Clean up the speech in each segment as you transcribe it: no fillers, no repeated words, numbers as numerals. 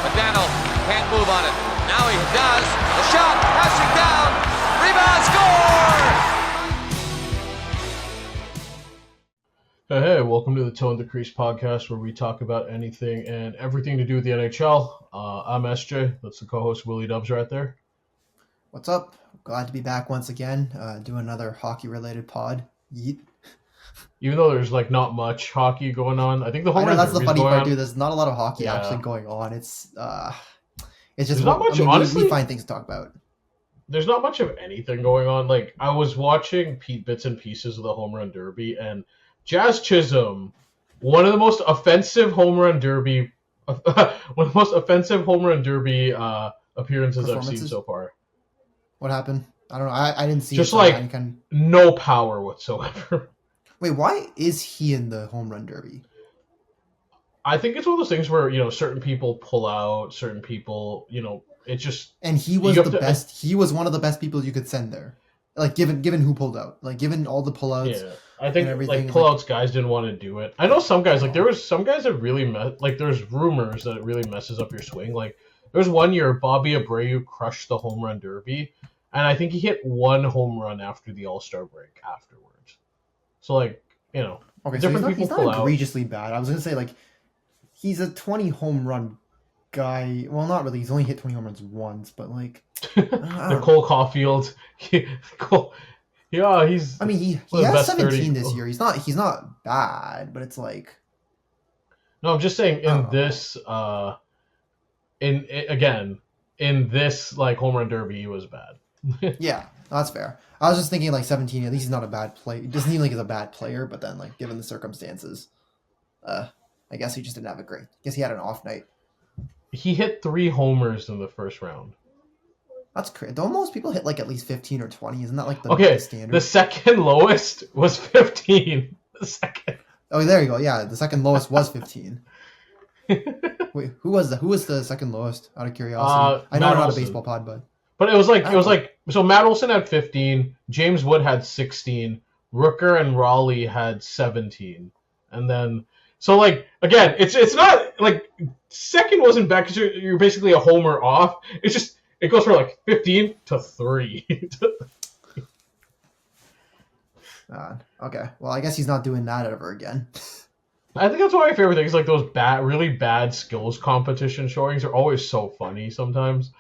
McDaniel can't move on it. Now he does. The shot, passing down. Rebound, score! Hey, welcome to the Toe and the Crease podcast, where we talk about anything and everything to do with the NHL. I'm SJ. That's the co-host WillyDubz right there. What's up? Glad to be back once again, do another hockey-related pod. Yeet. Even though there's not much hockey going on, I think the home I know that's the derby's funny going part, on. dude. There's not a lot of hockey Yeah. actually going on. It's just There's not much, we honestly. find things to talk about. There's not much of anything going on. I was watching bits and pieces of the home run derby, and Jazz Chisholm, one of the most offensive home run derby appearances I've seen so far. What happened? I don't know. I didn't see Just it. No power whatsoever. Wait, why is he in the home run derby? I think it's one of those things where, certain people pull out, certain people, it just... And he was the best. He was one of the best people you could send there. Given who pulled out. Given all the pullouts. Yeah. I think pullouts guys didn't want to do it. I know some guys, there was some guys that really there's rumors that it really messes up your swing. There was one year Bobby Abreu crushed the home run derby, and I think he hit one home run after the All-Star break afterwards. So okay, different so people he's pull not out. Egregiously bad. I was gonna say he's a 20 home run guy. Well, not really. He's only hit 20 home runs once, but Cole Caulfield. Yeah, he's. I mean, he has 17 this year. He's not bad, but it's No, I'm just saying in this home run derby he was bad. Yeah, that's fair. I was just thinking 17. At least he's not a bad player. He doesn't seem like he's a bad player, but then given the circumstances, I guess he just didn't have a great. I guess he had an off night. He hit 3 homers in the first round. That's crazy. Don't most people hit at least 15 or 20? Isn't that the standard? The second lowest was 15. The second. Oh, there you go. Yeah, the second lowest was 15. Wait, who was the second lowest? Out of curiosity, I know we're not a baseball pod, but it was so Matt Olson had 15, James Wood had 16, Rooker and Raleigh had 17, and then again, it's not second wasn't bad because you're basically a homer off. It's just. It goes from 15 to 3. Okay. Well, I guess he's not doing that ever again. I think that's one of my favorite things. Those really bad skills competition showings are always so funny sometimes.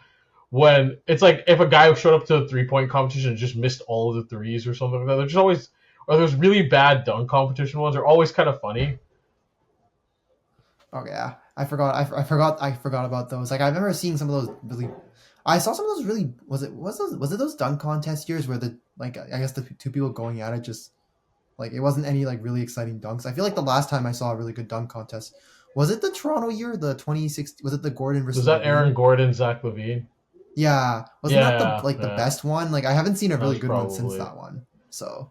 When it's if a guy showed up to the 3-point competition and just missed all of the threes or something like that. They're just always, or those really bad dunk competition ones are always kind of funny. Oh yeah, I forgot about those. I remember seeing some of those really. I saw some of those really. Was it those dunk contest years where I guess the two people going at it just it wasn't any really exciting dunks. I feel the last time I saw a really good dunk contest was it the Toronto year, the 2016. Was it the Gordon versus? Was that Aaron Gordon, Zach LaVine? Yeah, wasn't that the best one? I haven't seen a really good one since that one. So.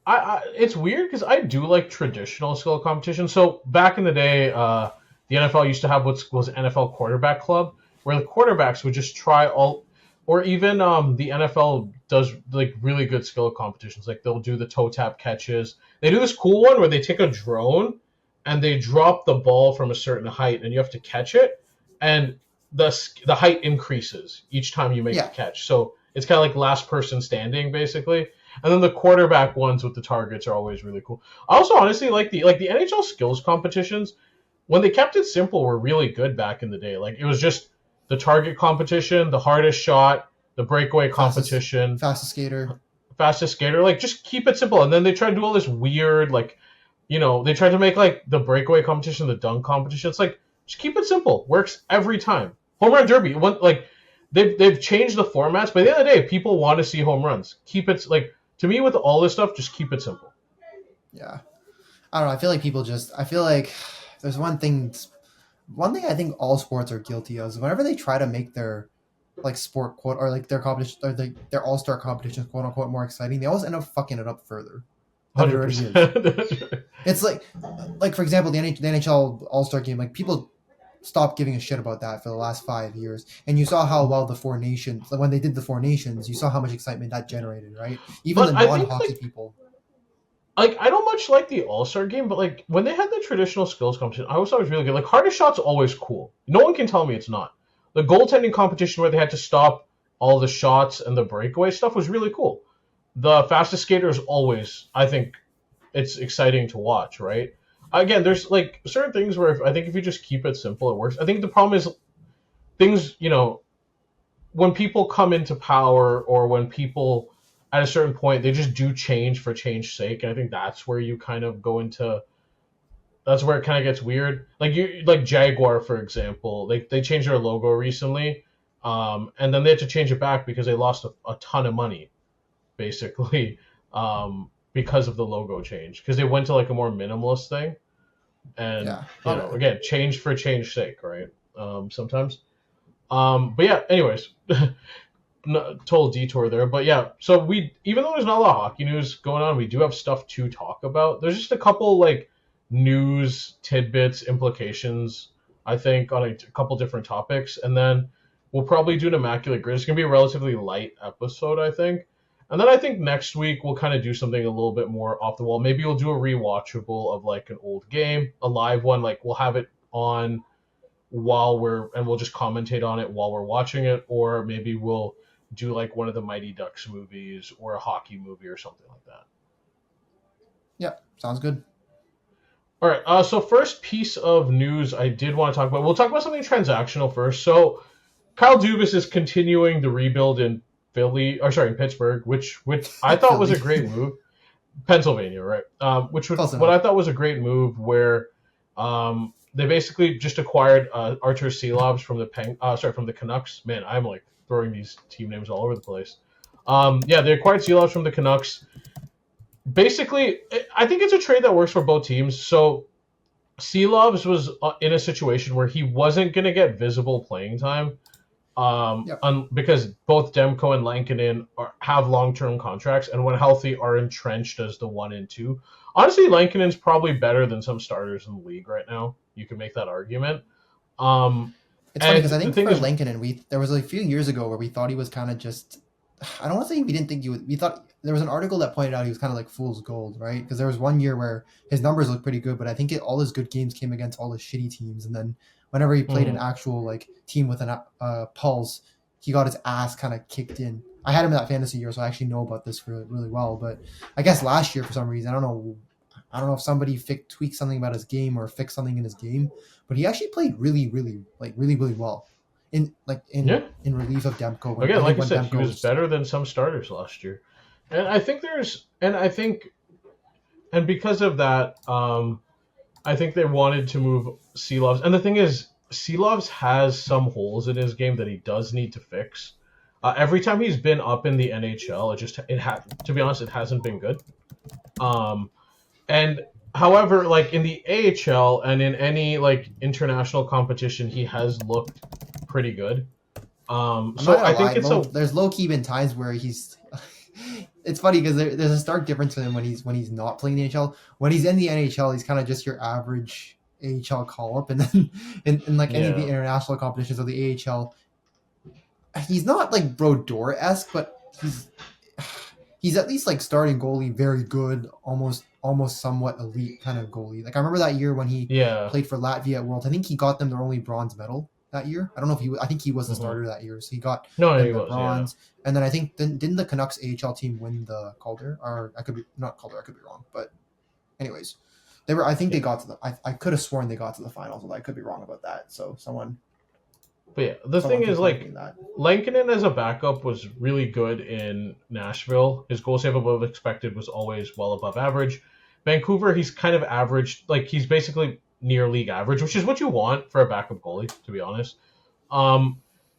It's weird because I do like traditional skill competition. So back in the day, the NFL used to have what was NFL Quarterback Club, where the quarterbacks would just try or even the NFL does really good skill competitions. They'll do the toe tap catches. They do this cool one where they take a drone and they drop the ball from a certain height and you have to catch it, and the height increases each time you make the catch. So it's kind of last person standing basically. And then the quarterback ones with the targets are always really cool. I also honestly like the NHL skills competitions. When they kept it simple, were really good back in the day. It was just the target competition, the hardest shot, the breakaway competition, fastest skater. Just keep it simple. And then they tried to do all this weird, they tried to make the breakaway competition, the dunk competition. It's just keep it simple. Works every time. Home run derby. They've changed the formats, but at the end of the day, people want to see home runs. Keep it to me with all this stuff, just keep it simple. Yeah. I don't know. I feel like there's one thing I think all sports are guilty of is whenever they try to make their sport quote or their competition or their all-star competitions quote unquote more exciting, they always end up fucking it up further. 100%. It's for example, the NHL All-Star game, people stopped giving a shit about that for the last 5 years. And you saw how well the Four Nations, when they did the Four Nations, you saw how much excitement that generated, right? Even the non-hockey people. like I don't much like the All-Star game, but like when they had the traditional skills competition, I was always really good. Like hardest shot's always cool. No one can tell me it's not. The goaltending competition where they had to stop all the shots and the breakaway stuff was really cool. The fastest skater is always, I think, it's exciting to watch, right? Again, there's like certain things where I think if you just keep it simple, it works. I think the problem is things, when people come into power or when people at a certain point they just do change for change's sake, and I think that's where you kind of go into that's where it kind of gets weird. Like Jaguar, for example, they changed their logo recently, and then they had to change it back because they lost a ton of money, basically, because of the logo change. Because they went to like a more minimalist thing, and Yeah. again, change for change's sake, right? Sometimes. But yeah, anyways, total detour there. But yeah, so even though there's not a lot of hockey news going on, we do have stuff to talk about. There's just a couple like news tidbits, implications, I think, on a couple different topics, and then we'll probably do an Immaculate Grid. It's gonna be a relatively light episode, I think. And then I think next week we'll kind of do something a little bit more off the wall. Maybe we'll do a rewatchable of like an old game, a live one. Like we'll have it on we'll just commentate on it while we're watching it, or maybe we'll do like one of the Mighty Ducks movies or a hockey movie or something like that. Yeah, sounds good. All right. So first piece of news I did want to talk about. We'll talk about something transactional first. So Kyle Dubas is continuing the rebuild in Pittsburgh, which I thought was a great move. Pennsylvania, right? Which was what I thought was a great move, where they basically just acquired Artur Silovs from the Canucks. Man, I'm like throwing these team names all over the place. They acquired Silovs from the Canucks. Basically, I think it's a trade that works for both teams. So Silovs was in a situation where he wasn't going to get visible playing time because both Demko and Lankinen have long-term contracts, and when healthy are entrenched as the 1 and 2. Honestly, Lankinen's probably better than some starters in the league right now. You can make that argument. It's funny because I think for Lankinen, there was a few years ago where we thought he was kind of just. I don't want to say we didn't think he would. We thought there was an article that pointed out he was kind of like fool's gold, right? Because there was one year where his numbers looked pretty good, but I think all his good games came against all his shitty teams, and then whenever he played an actual like team with an pulse, he got his ass kind of kicked in. I had him in that fantasy year, so I actually know about this really, really well. But I guess last year, for some reason, I don't know if somebody tweaked something about his game or fixed something in his game, but he actually played really, really well in relief of Demko. Again, like I said, he was better than some starters last year, and because of that, I think they wanted to move Silovs. And the thing is, Silovs has some holes in his game that he does need to fix. Every time he's been up in the NHL, to be honest, it hasn't been good. And however, like in the AHL and in any like international competition, he has looked pretty good. So I think there's low key been times where he's. It's funny because there's a stark difference for him when he's not playing the NHL. When he's in the NHL, he's kind of just your average AHL call up, and then in like any of the international competitions of the AHL, he's not like Brodeur-esque, but he's at least like starting goalie, very good, almost somewhat elite kind of goalie. Like I remember that year when he played for Latvia at Worlds. I think he got them their only bronze medal that year. I don't know if I think he was the starter that year, so he got the bronze. Yeah. And then I think didn't the Canucks AHL team win the Calder? Or I could be not Calder. I could be wrong, but anyways, they were. I think they got to the. I could have sworn they got to the finals, although I could be wrong about that. So someone. But yeah, the thing is, like, Lankinen as a backup was really good in Nashville. His goal save above expected was always well above average. Vancouver, he's kind of average. Like, he's basically near league average, which is what you want for a backup goalie, to be honest.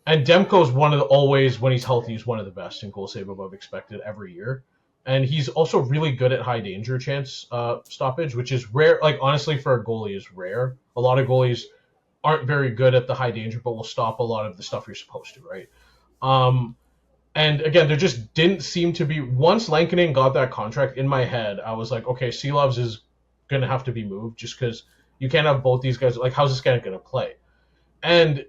And Demko's always, when he's healthy, he's one of the best in goal save above expected every year. And he's also really good at high danger chance stoppage, which is rare. Like, honestly, for a goalie is rare. A lot of goalies aren't very good at the high danger, but will stop a lot of the stuff you're supposed to, right? And again, there just didn't seem to be, once Lankinen got that contract, in my head, I was like, okay, Silovs is going to have to be moved just because you can't have both these guys. Like, how's this guy going to play? And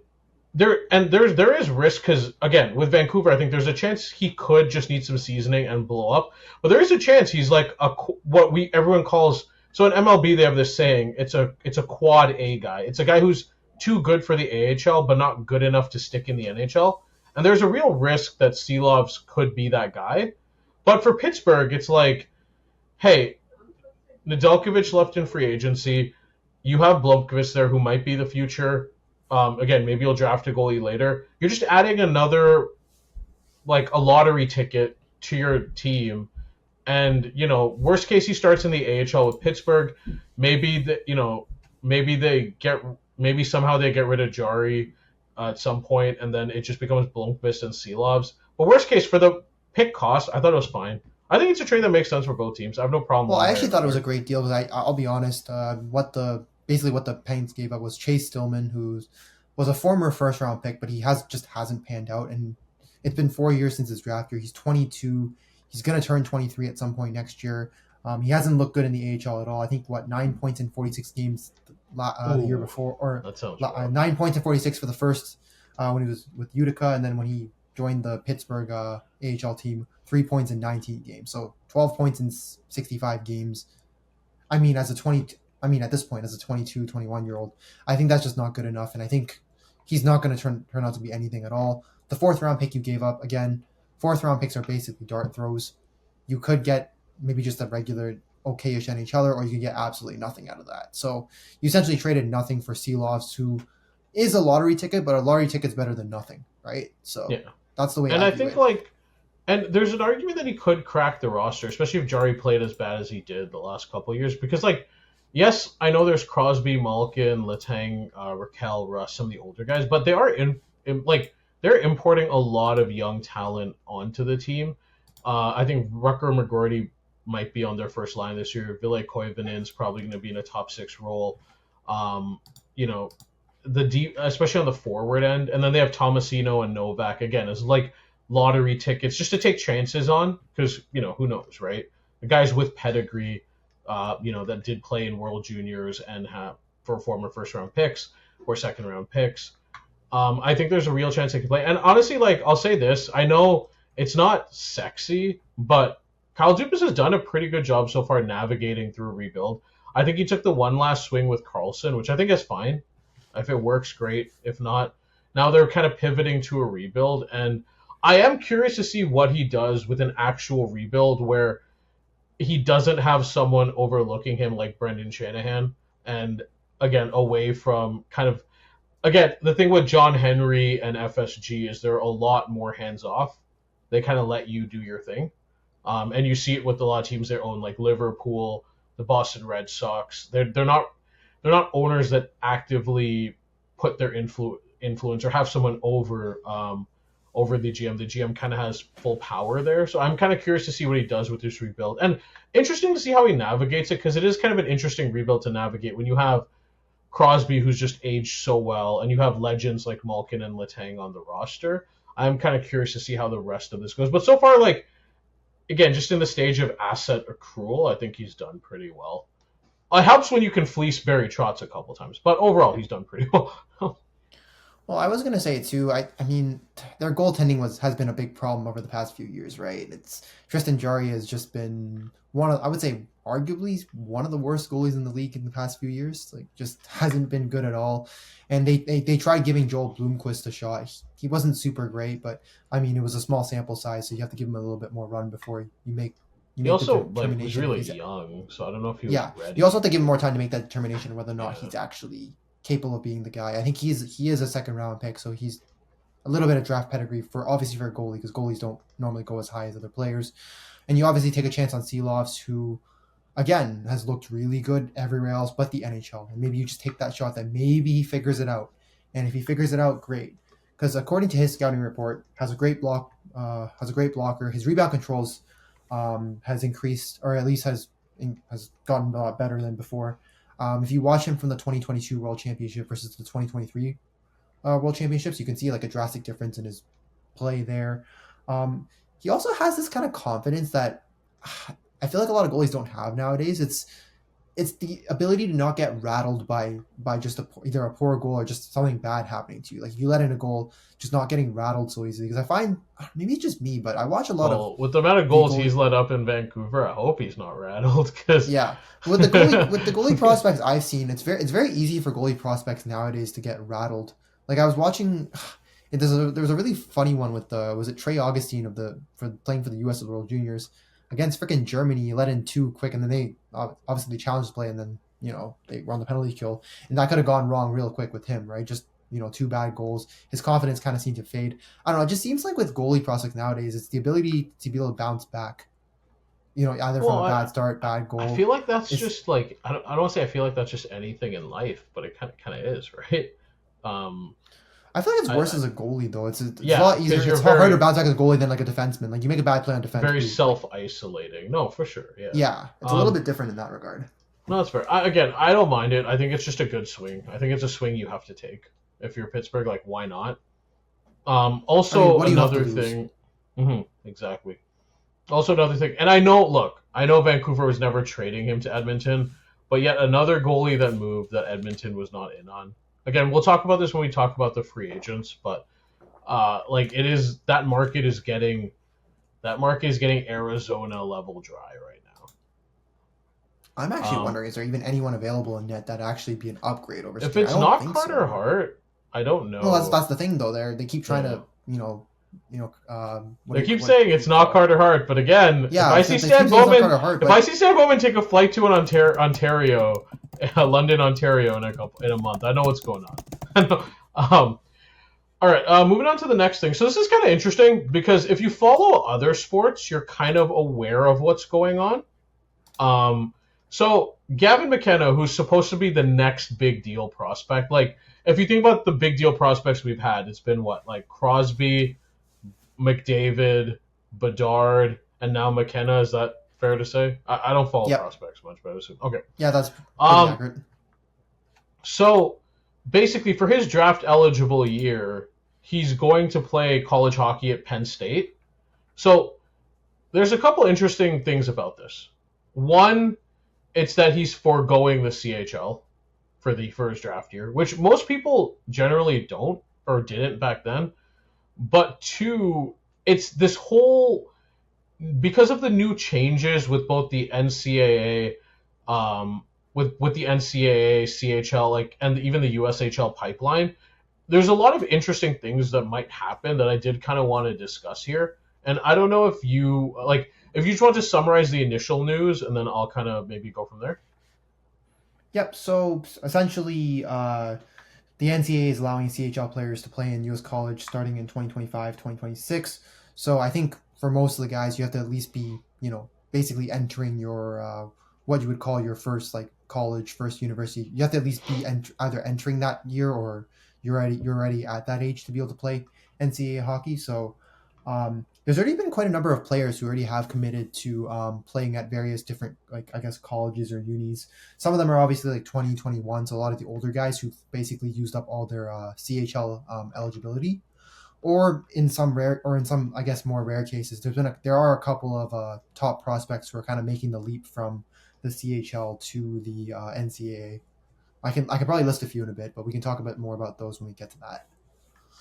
there is risk because again with Vancouver, I think there's a chance he could just need some seasoning and blow up, but there is a chance he's like what we everyone calls. So in MLB they have this saying it's a quad A guy. It's a guy who's too good for the AHL but not good enough to stick in the NHL. And there's a real risk that Seelovs could be that guy. But for Pittsburgh, it's like, hey, Nedeljkovic left in free agency. You have Blomqvist there, who might be the future. Again, maybe you'll draft a goalie later. You're just adding another, like a lottery ticket to your team. And worst case, he starts in the AHL with Pittsburgh. Maybe maybe somehow they get rid of Jari at some point, and then it just becomes Blomqvist and Seelovs. But worst case for the pick cost, I thought it was fine. I think it's a trade that makes sense for both teams. I have no problem. Well, I actually thought it was a great deal because I'll be honest. What the Penguins gave up was Chase Stillman, who was a former first round pick, but he hasn't panned out, and it's been 4 years since his draft year. He's 22. He's going to turn 23 at some point next year. He hasn't looked good in the AHL at all. I think 9 points in 46 games the year before, or 9 points in 46 for the first when he was with Utica, and then when he joined the Pittsburgh AHL team, 3 points in 19 games. So 12 points in 65 games. I mean, at this point, as a 22, 21-year-old, I think that's just not good enough, and I think he's not going to turn out to be anything at all. The fourth round pick you gave up, again, fourth round picks are basically dart throws. You could get maybe just a regular okay-ish NHLer, or you could get absolutely nothing out of that. So you essentially traded nothing for Seelovs, who is a lottery ticket, but a lottery ticket's better than nothing, right? So that's the way. And I think and there's an argument that he could crack the roster, especially if Jari played as bad as he did the last couple of years. Because, yes, I know there's Crosby, Malkin, Letang, Raquel, Russ, some of the older guys, but they are they're importing a lot of young talent onto the team. I think Rucker McGroarty might be on their first line this year. Ville Koivinen's probably going to be in a top 6 role. The deep, especially on the forward end, and then they have Tomasino and Novak again as lottery tickets just to take chances on, because who knows, right? The guys with pedigree, that did play in World Juniors and have for former first round picks or second round picks. I think there's a real chance they can play. And honestly, I'll say this, I know it's not sexy, but Kyle Dubas has done a pretty good job so far navigating through a rebuild. I think he took the one last swing with Karlsson, which I think is fine. If it works, great. If not, now they're kind of pivoting to a rebuild. And I am curious to see what he does with an actual rebuild where he doesn't have someone overlooking him like Brendan Shanahan. And again, away from the thing with John Henry and FSG is they're a lot more hands-off. They kind of let you do your thing. And you see it with a lot of teams they own, like Liverpool, the Boston Red Sox. They're not owners that actively put their influence or have someone over the GM. The GM kind of has full power there. So I'm kind of curious to see what he does with this rebuild. And interesting to see how he navigates it, because it is kind of an interesting rebuild to navigate when you have Crosby, who's just aged so well, and you have legends like Malkin and Letang on the roster. I'm kind of curious to see how the rest of this goes. But so far, again, just in the stage of asset accrual, I think he's done pretty well. It helps when you can fleece Barry Trotz a couple times, but overall, he's done pretty well. Well, I was going to say too, I mean, their goaltending has been a big problem over the past few years, right? Tristan Jarry has just been I would say, arguably one of the worst goalies in the league in the past few years. Just hasn't been good at all. And they tried giving Joel Blomqvist a shot. He wasn't super great, but I mean, it was a small sample size, so you have to give him a little bit more run before you make. He also was really young, so I don't know if he was ready. You also have to give him more time to make that determination whether or not he's actually capable of being the guy. I think he is a second round pick, so he's a little bit of draft pedigree for a goalie, because goalies don't normally go as high as other players. And you obviously take a chance on Seelovs, who again has looked really good everywhere else but the NHL. And maybe you just take that shot that maybe he figures it out. And if he figures it out, great. Because according to his scouting report, has a great blocker. His rebound controls has increased, or at least has gotten a lot better than before. If you watch him from the 2022 World Championship versus the 2023 World Championships, you can see a drastic difference in his play there. He also has this kind of confidence that I feel like a lot of goalies don't have nowadays. it's the ability to not get rattled by just either a poor goal or just something bad happening to you. Like if you let in a goal, just not getting rattled so easily. Because I find maybe it's just me, but I watch a lot of Well, with the amount of the goals he's let up in Vancouver, I hope he's not rattled. Because yeah, with the goalie prospects I've seen, it's very easy for goalie prospects nowadays to get rattled. Like I was watching, there was a really funny one with was it Trey Augustine for playing for the U.S. World Juniors against freaking Germany. He let in two quick, and then they obviously challenged the play, and then they were on the penalty kill, and that could have gone wrong real quick with him, right? Just two bad goals. His confidence kind of seemed to fade. I don't know. It just seems like with goalie prospects nowadays, it's the ability to be able to bounce back. Either from a bad start, bad goal. I feel like that's just like I don't want to say I feel like that's just anything in life, but it kind of is, right? I feel like it's worse as a goalie though. It's a lot easier. It's harder to bounce back as a goalie than like a defenseman. Like you make a bad play on defense. Very self-isolating. No, for sure. Yeah. Yeah, it's a little bit different in that regard. No, that's fair. I don't mind it. I think it's just a good swing. I think it's a swing you have to take if you're Pittsburgh. Like, why not? Also, another thing. Exactly. Also, another thing, and I know Vancouver was never trading him to Edmonton, but yet another goalie that moved that Edmonton was not in on. Again, we'll talk about this when we talk about the free agents, but that market is getting Arizona level dry right now. I'm actually wondering, is there even anyone available in net that actually be an upgrade over? If it's not Carter Hart, I don't know. Well, that's the thing though. They keep trying to they keep saying it's not Carter Hart, but again, if I see Stan Bowman take a flight to an Ontario, London, Ontario in a month, I know what's going on. All right, moving on to the next thing. So this is kind of interesting because if you follow other sports, you're kind of aware of what's going on. So Gavin McKenna, who's supposed to be the next big deal prospect, like if you think about the big deal prospects we've had, it's been like Crosby, McDavid, Bedard, and now McKenna. Is that fair to say? I don't follow prospects much, but I assume. Okay. Yeah, that's pretty accurate. So basically, for his draft eligible year, he's going to play college hockey at Penn State. So there's a couple interesting things about this. One, it's that he's foregoing the CHL for his draft year, which most people generally don't or didn't back then. But two, it's this whole, because of the new changes with both the NCAA, with the NCAA, CHL, and even the USHL pipeline, there's a lot of interesting things that might happen that I did kind of want to discuss here. And I don't know if you just want to summarize the initial news, and then I'll kind of maybe go from there. Yep. So essentially, the NCAA is allowing CHL players to play in U.S. college starting in 2025, 2026. So I think for most of the guys, you have to at least be, basically entering your what you would call your first college, first university. You have to at least be either entering that year or you're already at that age to be able to play NCAA hockey. So there's already been quite a number of players who already have committed to playing at various different, colleges or unis. Some of them are obviously 2021, so a lot of the older guys who've basically used up all their CHL eligibility. Or in some more rare cases, there are a couple of top prospects who are kind of making the leap from the CHL to the NCAA. I could probably list a few in a bit, but we can talk a bit more about those when we get to that.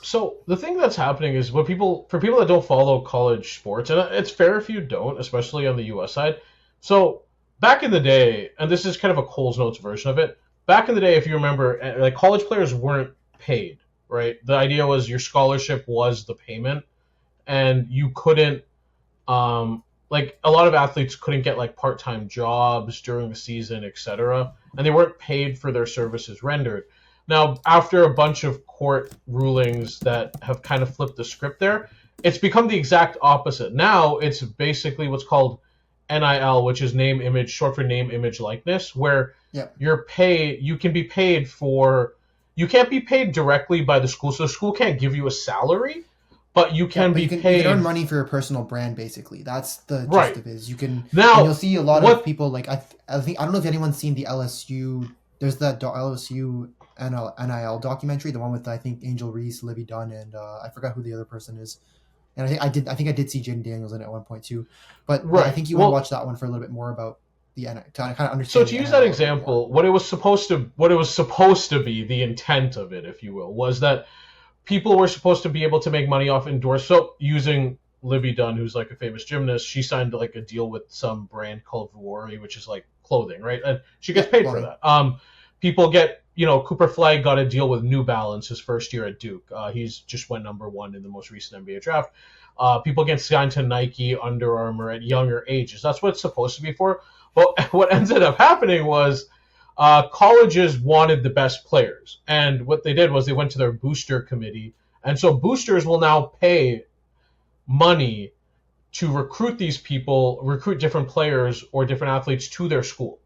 So the thing that's happening is for people that don't follow college sports, and it's fair if you don't, especially on the U.S. side. So back in the day, and this is kind of a Coles Notes version of it, back in the day, if you remember, college players weren't paid, right? The idea was your scholarship was the payment, and you couldn't, a lot of athletes couldn't get part-time jobs during the season, etc., and they weren't paid for their services rendered. Now, after a bunch of court rulings that have kind of flipped the script there, it's become the exact opposite. Now, it's basically what's called NIL, which is short for name, image, likeness, where you can be paid you can't be paid directly by the school, so the school can't give you a salary, but you can be paid. You can earn money for your personal brand, basically. That's the gist of it. You can, and you'll see a lot of people, I don't know if anyone's seen the LSU, there's that LSU NIL documentary, the one with I think Angel Reese, Livy Dunn, and I forgot who the other person is. And I think I did see Jaden Daniels in it at one point too. But I think you want to watch that one for a little bit more about to kind of understand. So to use that example, what it was supposed to be, the intent of it, if you will, was that people were supposed to be able to make money off indoors. So using Libby Dunn, who's like a famous gymnast, she signed like a deal with some brand called Vuori, which is like clothing, right? And she gets paid for that. People get, Cooper Flag got a deal with New Balance his first year at Duke. He's just went number 1 in the most recent NBA draft. People get signed to Nike, Under Armour at younger ages. That's what it's supposed to be for. But what ended up happening was colleges wanted the best players. And what they did was they went to their booster committee. And so boosters will now pay money to recruit these people, recruit different players or different athletes to their school.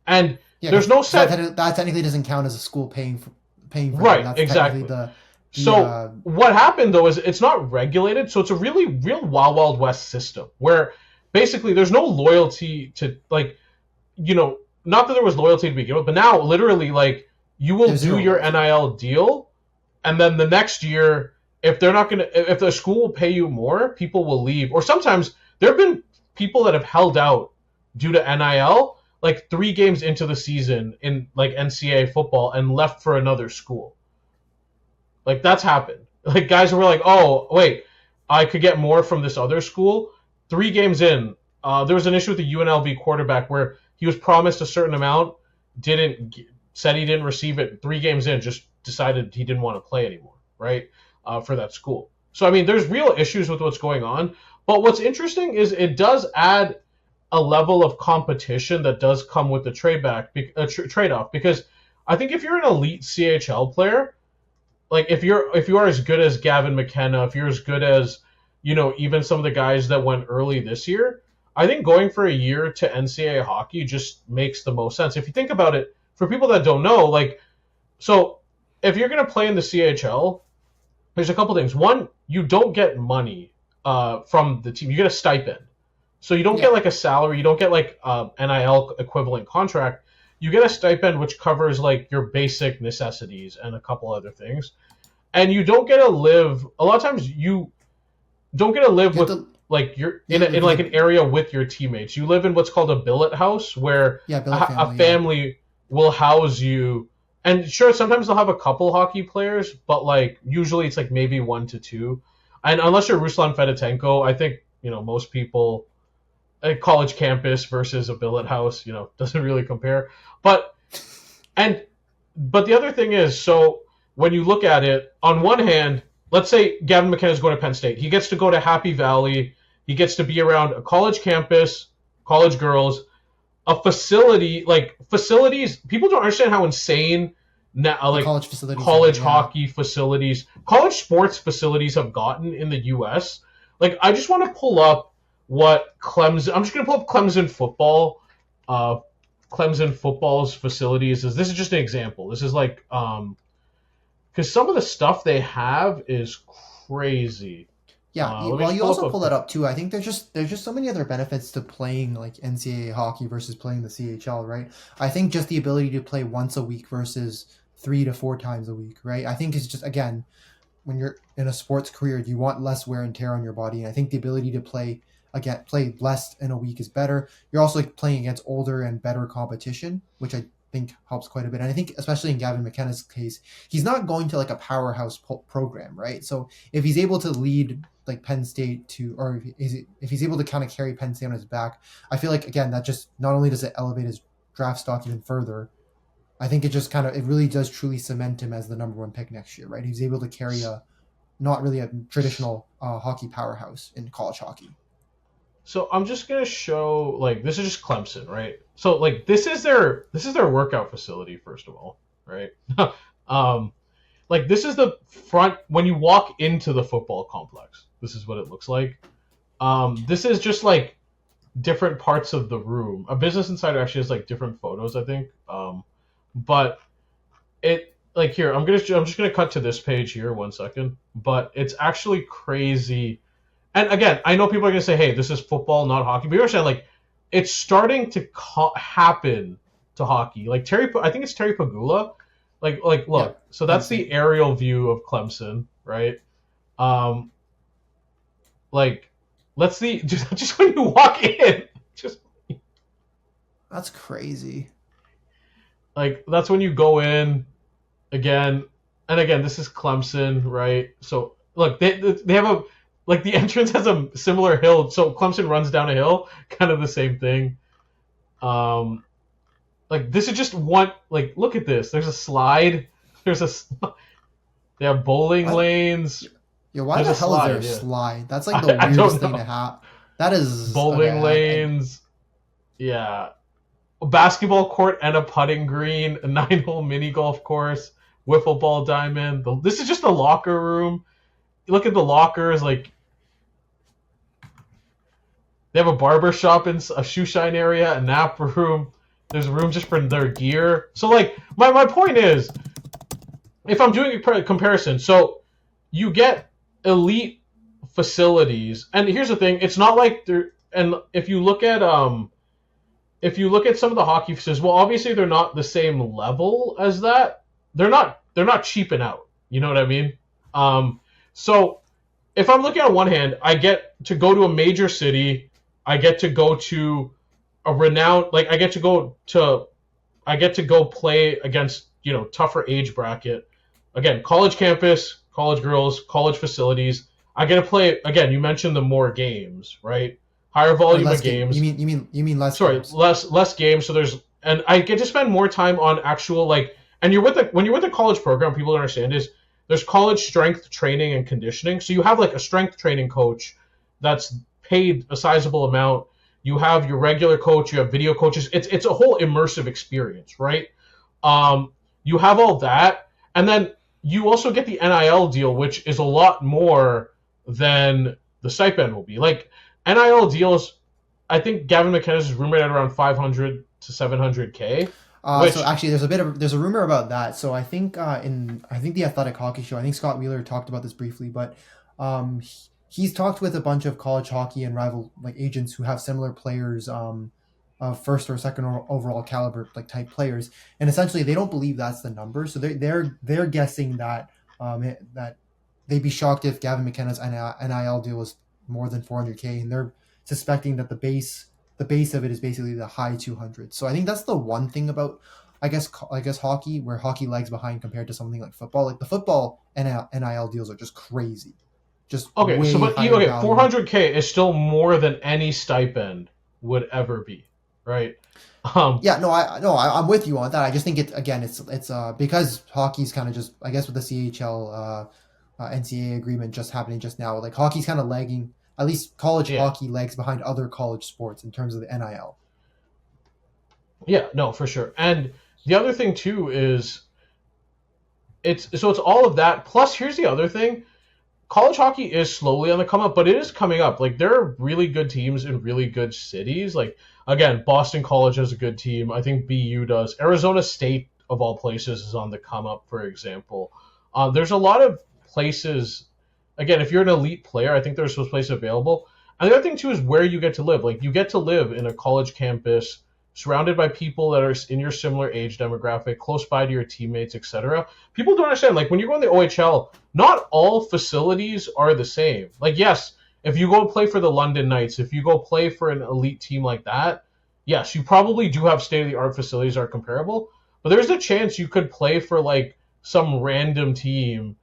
And there's no set... That technically doesn't count as a school paying for right, them. That's exactly. So what happened, though, is it's not regulated. So it's a real Wild Wild West system where basically there's no loyalty to, like, not that there was loyalty to begin with, but now literally, like, you will do your NIL deal, and then the next year, if the school will pay you more, people will leave. Or sometimes there have been people that have held out due to NIL, like 3 games into the season in like NCAA football and left for another school. Like that's happened. Like guys who were like, oh, wait, I could get more from this other school. 3 games in, there was an issue with the UNLV quarterback where he was promised a certain amount, said he didn't receive it. 3 games in, just decided he didn't want to play anymore, right? For that school. So, I mean, there's real issues with what's going on. But what's interesting is it does add a level of competition that does come with the trade-off. Because I think if you're an elite CHL player, like if you are as good as Gavin McKenna, if you're as good as, even some of the guys that went early this year, I think going for a year to NCAA hockey just makes the most sense. If you think about it, for people that don't know, like, so if you're going to play in the CHL, there's a couple things. One, you don't get money from the team. You get a stipend. So you don't get like a salary. You don't get like NIL equivalent contract. You get a stipend which covers like your basic necessities and a couple other things. And you don't get to live. A lot of times you don't get to live like you're in like an area with your teammates. You live in what's called a billet house where a family will house you. And sure, sometimes they'll have a couple hockey players, but like usually it's like maybe 1 to 2. And unless you're Ruslan Fedotenko, I think, most people, a college campus versus a billet house, doesn't really compare. But the other thing is, so when you look at it, on one hand, let's say Gavin McKenna is going to Penn State. He gets to go to Happy Valley. He gets to be around a college campus, college girls, a facility, like facilities. People don't understand how insane now, like college hockey facilities, college sports facilities have gotten in the U.S. Like, I just want to pull up what Clemson. I'm just going to pull up Clemson football. Clemson football's facilities. This is just an example. This is like because some of the stuff they have is crazy. Yeah, well, you also pull that up too. I think there's just so many other benefits to playing like NCAA hockey versus playing the CHL, right? I think just the ability to play once a week versus 3 to 4 times a week, right? I think it's just, again, when you're in a sports career, you want less wear and tear on your body, and I think the ability to play less in a week is better. You're also like playing against older and better competition, which I think helps quite a bit. And I think especially in Gavin McKenna's case, he's not going to like a powerhouse program, right? So if he's able to lead like Penn State or if he's able to kind of carry Penn State on his back, I feel like, again, that just not only does it elevate his draft stock even further, I think it really does truly cement him as the number 1 pick next year, right? He's able to carry not really a traditional hockey powerhouse in college hockey. So I'm just gonna show, like, this is just Clemson, right? So like this is their workout facility, first of all, right? Like this is the front when you walk into the football complex. This is what it looks like. This is just like different parts of the room. A Business Insider actually has like different photos, I think. But it, like, here, I'm just gonna cut to this page here 1 second. But it's actually crazy. And again, I know people are gonna say, "Hey, this is football, not hockey." But you understand, like, it's starting to happen to hockey. Like I think it's Terry Pagula. Like, look. Yeah. So that's the aerial view of Clemson, right? Like, let's see. Just when you walk in, That's crazy. Like that's when you go in again, and again, this is Clemson, right? So look, they have a like the entrance has a similar hill, so Clemson runs down a hill, kind of the same thing. Like this is just one. Like look at this. There's a slide. There's a. They have bowling lanes. Yeah, why There's the a hell slide, is there a yeah. slide? That's like the I don't weirdest thing know. to have. That is Bowling okay, lanes. Yeah. A basketball court and a putting green, a 9-hole mini golf course, wiffle ball diamond. This is just a locker room. You look at the lockers, like they have a barber shop and a shoe shine area, a nap room. There's room just for their gear. So like my point is, if I'm doing a comparison, so you get elite facilities, and here's the thing: it's not like they're. And if you look at some of the hockey facilities, well, obviously they're not the same level as that. They're not cheaping out. You know what I mean? So if I'm looking on one hand, I get to go to a major city. I get to go to a renowned, like I get to go play against tougher age bracket. Again, college campus, college girls, college facilities. I get to play again. You mentioned the more games, right? Higher volume of games. You mean less? Sorry, games. less games. So and I get to spend more time on actual And when you're with a college program, people don't understand is there's college strength training and conditioning. So you have like a strength training coach that's paid a sizable amount. You have your regular coach. You have video coaches. It's a whole immersive experience, right? You have all that, and then you also get the NIL deal, which is a lot more than the stipend will be. Like NIL deals, I think Gavin McKenna's is rumored at around 500 to 700K. So actually, there's a rumor about that. So I think the Athletic Hockey Show, I think Scott Wheeler talked about this briefly, but he's talked with a bunch of college hockey and rival agents who have similar players, first or second overall caliber type players, and essentially they don't believe that's the number. So they're guessing that that they'd be shocked if Gavin McKenna's NIL deal was more than 400K, and they're suspecting that the base of it is basically the high 200s. So I think that's the one thing about I guess hockey, where hockey lags behind compared to something like football. Like the football NIL deals are just crazy. Just okay, way so but higher value. 400K is still more than any stipend would ever be, right? I'm with you on that. I just think it's because hockey's kind of just, I guess, with the CHL NCAA agreement just happening just now, like hockey's kind of lagging. At least college hockey lags behind other college sports in terms of the NIL. Yeah, no, for sure. And the other thing too is it's all of that. Plus, here's the other thing: college hockey is slowly on the come up, but it is coming up. Like there are really good teams in really good cities. Like again, Boston College has a good team. I think BU does. Arizona State, of all places, is on the come up. For example, there's a lot of places. Again, if you're an elite player, I think there's those places available. And the other thing too is where you get to live. Like you get to live in a college campus, surrounded by people that are in your similar age demographic, close by to your teammates, etc. People don't understand. Like when you go in the OHL, not all facilities are the same. Like yes, if you go play for the London Knights, if you go play for an elite team like that, yes, you probably do have state-of-the-art facilities that are comparable. But there's a chance you could play for like some random team.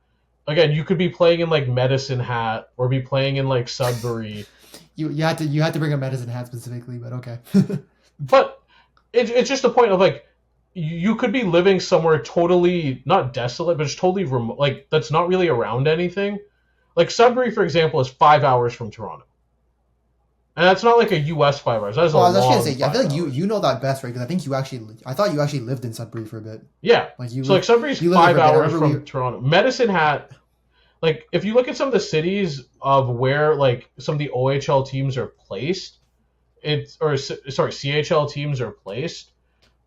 Again, you could be playing in like Medicine Hat or be playing in like Sudbury. You had to bring a Medicine Hat specifically, but okay. But it's just the point of like you could be living somewhere totally not desolate, but just totally remote, like that's not really around anything. Like Sudbury, for example, is 5 hours from Toronto, and that's not like a US 5 hours. That is I was gonna say, I feel like you know that best, right? Because I thought you actually lived in Sudbury for a bit. Yeah, like Sudbury's 5 hours from Toronto. Medicine Hat, like if you look at some of the cities of where like some of the OHL teams are placed, CHL teams are placed,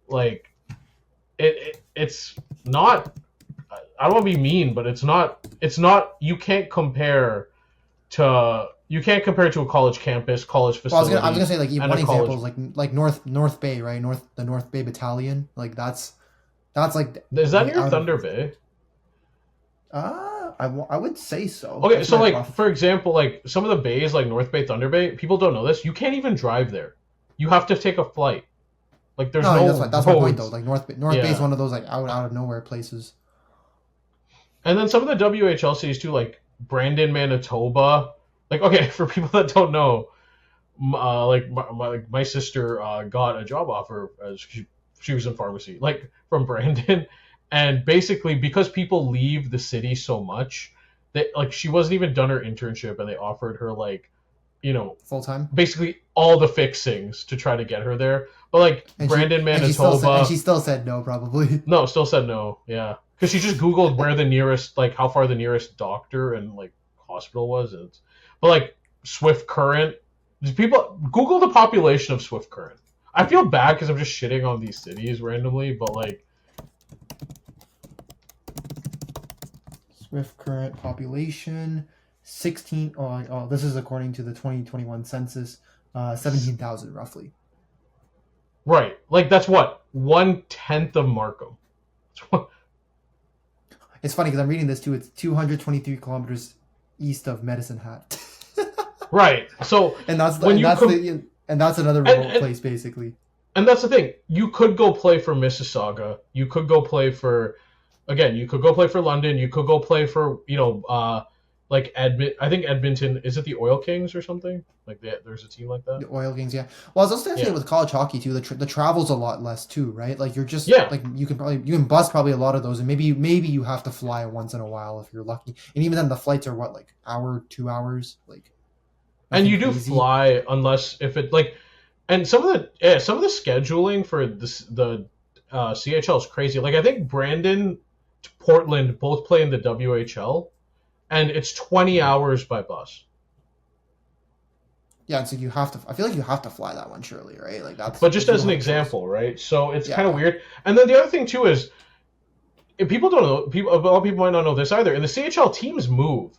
like it's not. I don't want to be mean, but it's not. You can't compare to a college campus, college facility. Well, I was gonna say like even one example is like North Bay, right? The North Bay Battalion, like that's like. Is that near Thunder Bay? I would say so. Okay, so like for example, like some of the bays, like North Bay, Thunder Bay, people don't know this. You can't even drive there. You have to take a flight. Like there's No, no that's my point though. roads. Like North Bay Yeah. is one of those like out of nowhere places. And then some of the WHL cities too, like Brandon, Manitoba. Like, okay, for people that don't know, like my sister got a job offer as she was in pharmacy, like from Brandon, and basically because people leave the city so much, that like she wasn't even done her internship, and they offered her like, Full time. basically all the fixings to try to get her there. But like And Brandon, she Manitoba, still said no, probably. no, still said no. Yeah, because she just Googled where the nearest, like how far the nearest doctor and like hospital was. But like Swift Current, people Google the population of Swift Current. I feel bad because I'm just shitting on these cities randomly, but like Swift Current population 16. Oh, this is according to the 2021 census. 17,000 roughly. right, like that's what 1/10 of Markham. It's funny because I'm reading this too. It's 223 kilometers east of Medicine Hat. Right. So and that's when and that's another remote place basically. And that's the thing. You could go play for Mississauga. You could go play for, again, you could go play for London. You could go play for, like I think Edmonton. Is it the Oil Kings or something? Like there's a team like that. The Oil Kings, yeah. Well, I was also saying with college hockey too. The travel's a lot less too, right? Like you're just like you can bus probably a lot of those, and maybe you have to fly once in a while if you're lucky. And even then, the flights are what, like hour, 2 hours, like. And you do fly unless if it like, and some of the scheduling for the CHL is crazy. Like I think Brandon, Portland both play in the WHL, and it's 20 hours by bus. Yeah, and so you have to. I feel like you have to fly that one, surely, right? Like that's. But just as an example, right? So it's kind of weird. And then the other thing too is, if people don't know, a lot of people might not know this either. In the CHL, teams move.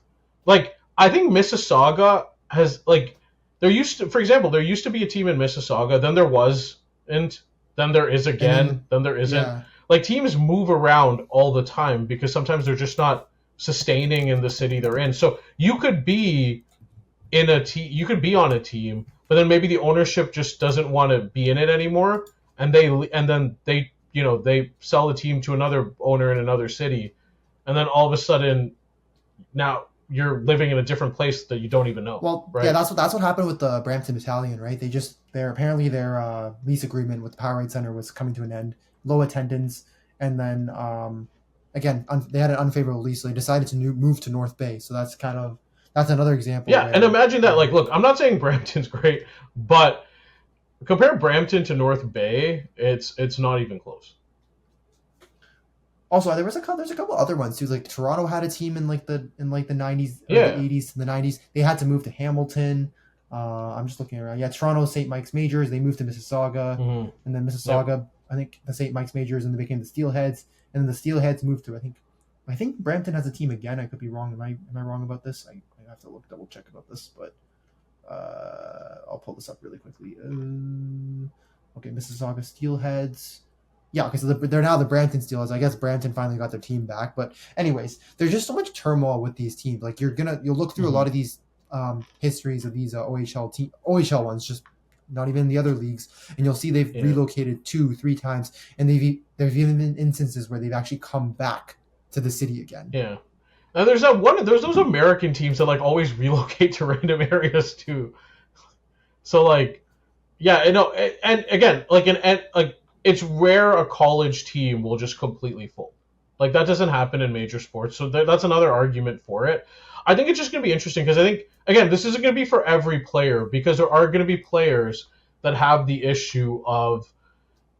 Like I think Mississauga has like there used to be a team in Mississauga, then there was, and then there is again, then there isn't. Yeah. Like teams move around all the time because sometimes they're just not sustaining in the city they're in. So you could be in a team, you could be on a team, but then maybe the ownership just doesn't want to be in it anymore, and then they sell the team to another owner in another city, and then all of a sudden now you're living in a different place that you don't even know. Well, right? Yeah, that's what happened with the Brampton Battalion, right? Their lease agreement with the Powerade Center was coming to an end, low attendance, and then again they had an unfavorable lease, so they decided to move to North Bay. So that's another example. Yeah, and imagine that. Like, look, I'm not saying Brampton's great, but compare Brampton to North Bay, it's not even close. Also, there's a couple other ones too. Like Toronto had a team in the 90s, the 80s to the 90s. They had to move to Hamilton. I'm just looking around. Yeah, Toronto St. Mike's Majors. They moved to Mississauga, and then Mississauga. I think the St. Mike's Majors, and they became the Steelheads, and then the Steelheads moved to I think Brampton has a team again. I could be wrong. Am I wrong about this? I have to double check about this, but I'll pull this up really quickly. Okay, Mississauga Steelheads. Yeah, okay, so they're now the Brampton Steelers. I guess Brampton finally got their team back. But anyways, there's just so much turmoil with these teams. Like you'll look through a lot of these histories of these OHL ones, just not even in the other leagues, and you'll see they've relocated 2-3 times, and there's even been instances where they've actually come back to the city again. Yeah. And there's those American teams that like always relocate to random areas too. So like, yeah, and again, like it's rare a college team will just completely fold. Like that doesn't happen in major sports. So that's another argument for it. I think it's just going to be interesting because I think, again, this isn't going to be for every player because there are going to be players that have the issue of,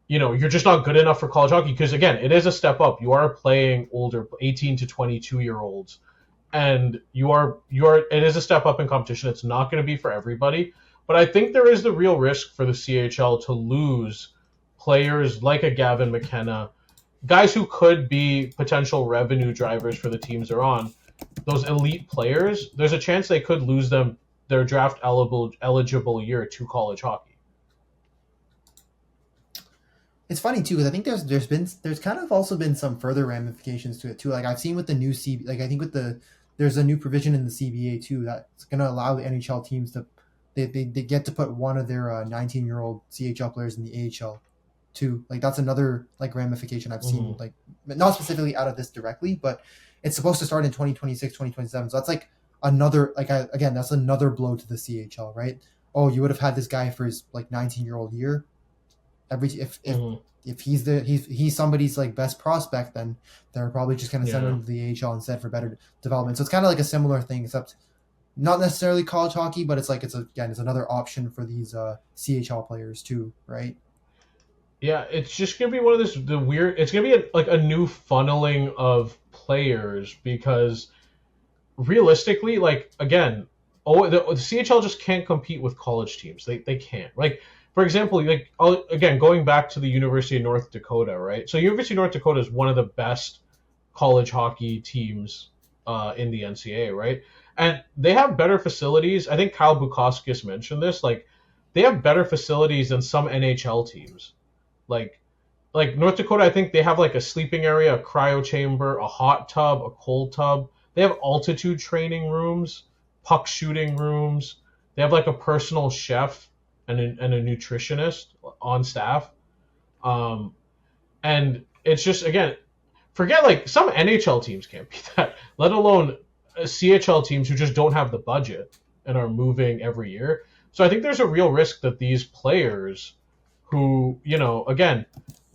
you're just not good enough for college hockey because, again, it is a step up. You are playing older 18 to 22-year-olds, and it is a step up in competition. It's not going to be for everybody. But I think there is the real risk for the CHL to lose players like a Gavin McKenna, guys who could be potential revenue drivers for the teams they're on. Those elite players, there's a chance they could lose their draft eligible year to college hockey. It's funny too because I think there's kind of also been some further ramifications to it too. Like I've seen with the new I think there's a new provision in the CBA too that's going to allow the NHL teams to they get to put one of their 19-year-old CHL players in the AHL too. Like that's another like ramification I've seen, Mhm. like not specifically out of this directly, but it's supposed to start in 2026, 2027. So that's like another like again, that's another blow to the CHL, right? Oh, you would have had this guy for his like 19-year-old year. Every Mhm. if he's somebody's like best prospect, then they're probably just gonna send Yeah. him to the AHL instead for better development. So it's kind of like a similar thing, except not necessarily college hockey, but it's like it's another option for these CHL players too, right? Yeah, it's just gonna be one of this the weird. It's gonna be like a new funneling of players because realistically, like again, the CHL just can't compete with college teams. They can't. Like for example, like again going back to the University of North Dakota, right? So University of North Dakota is one of the best college hockey teams in the NCAA, right? And they have better facilities. I think Kyle Bukauskas mentioned this. Like they have better facilities than some NHL teams. Like North Dakota, I think they have like a sleeping area, a cryo chamber, a hot tub, a cold tub. They have altitude training rooms, puck shooting rooms. They have like a personal chef and a nutritionist on staff. Um, and it's just again, forget like some NHL teams can't beat that, let alone CHL teams who just don't have the budget and are moving every year. So I think there's a real risk that these players who, again,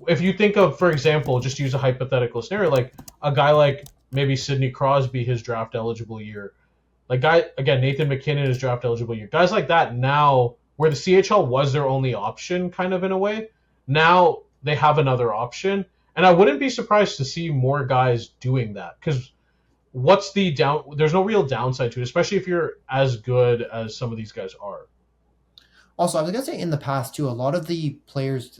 if you think of, for example, just use a hypothetical scenario, like a guy like maybe Sidney Crosby, his draft eligible year, like guy again Nathan McKinnon, his draft eligible year, guys like that now where the CHL was their only option, kind of in a way, now they have another option, and I wouldn't be surprised to see more guys doing that because what's the down? There's no real downside to it, especially if you're as good as some of these guys are. Also, I was gonna say in the past too, a lot of the players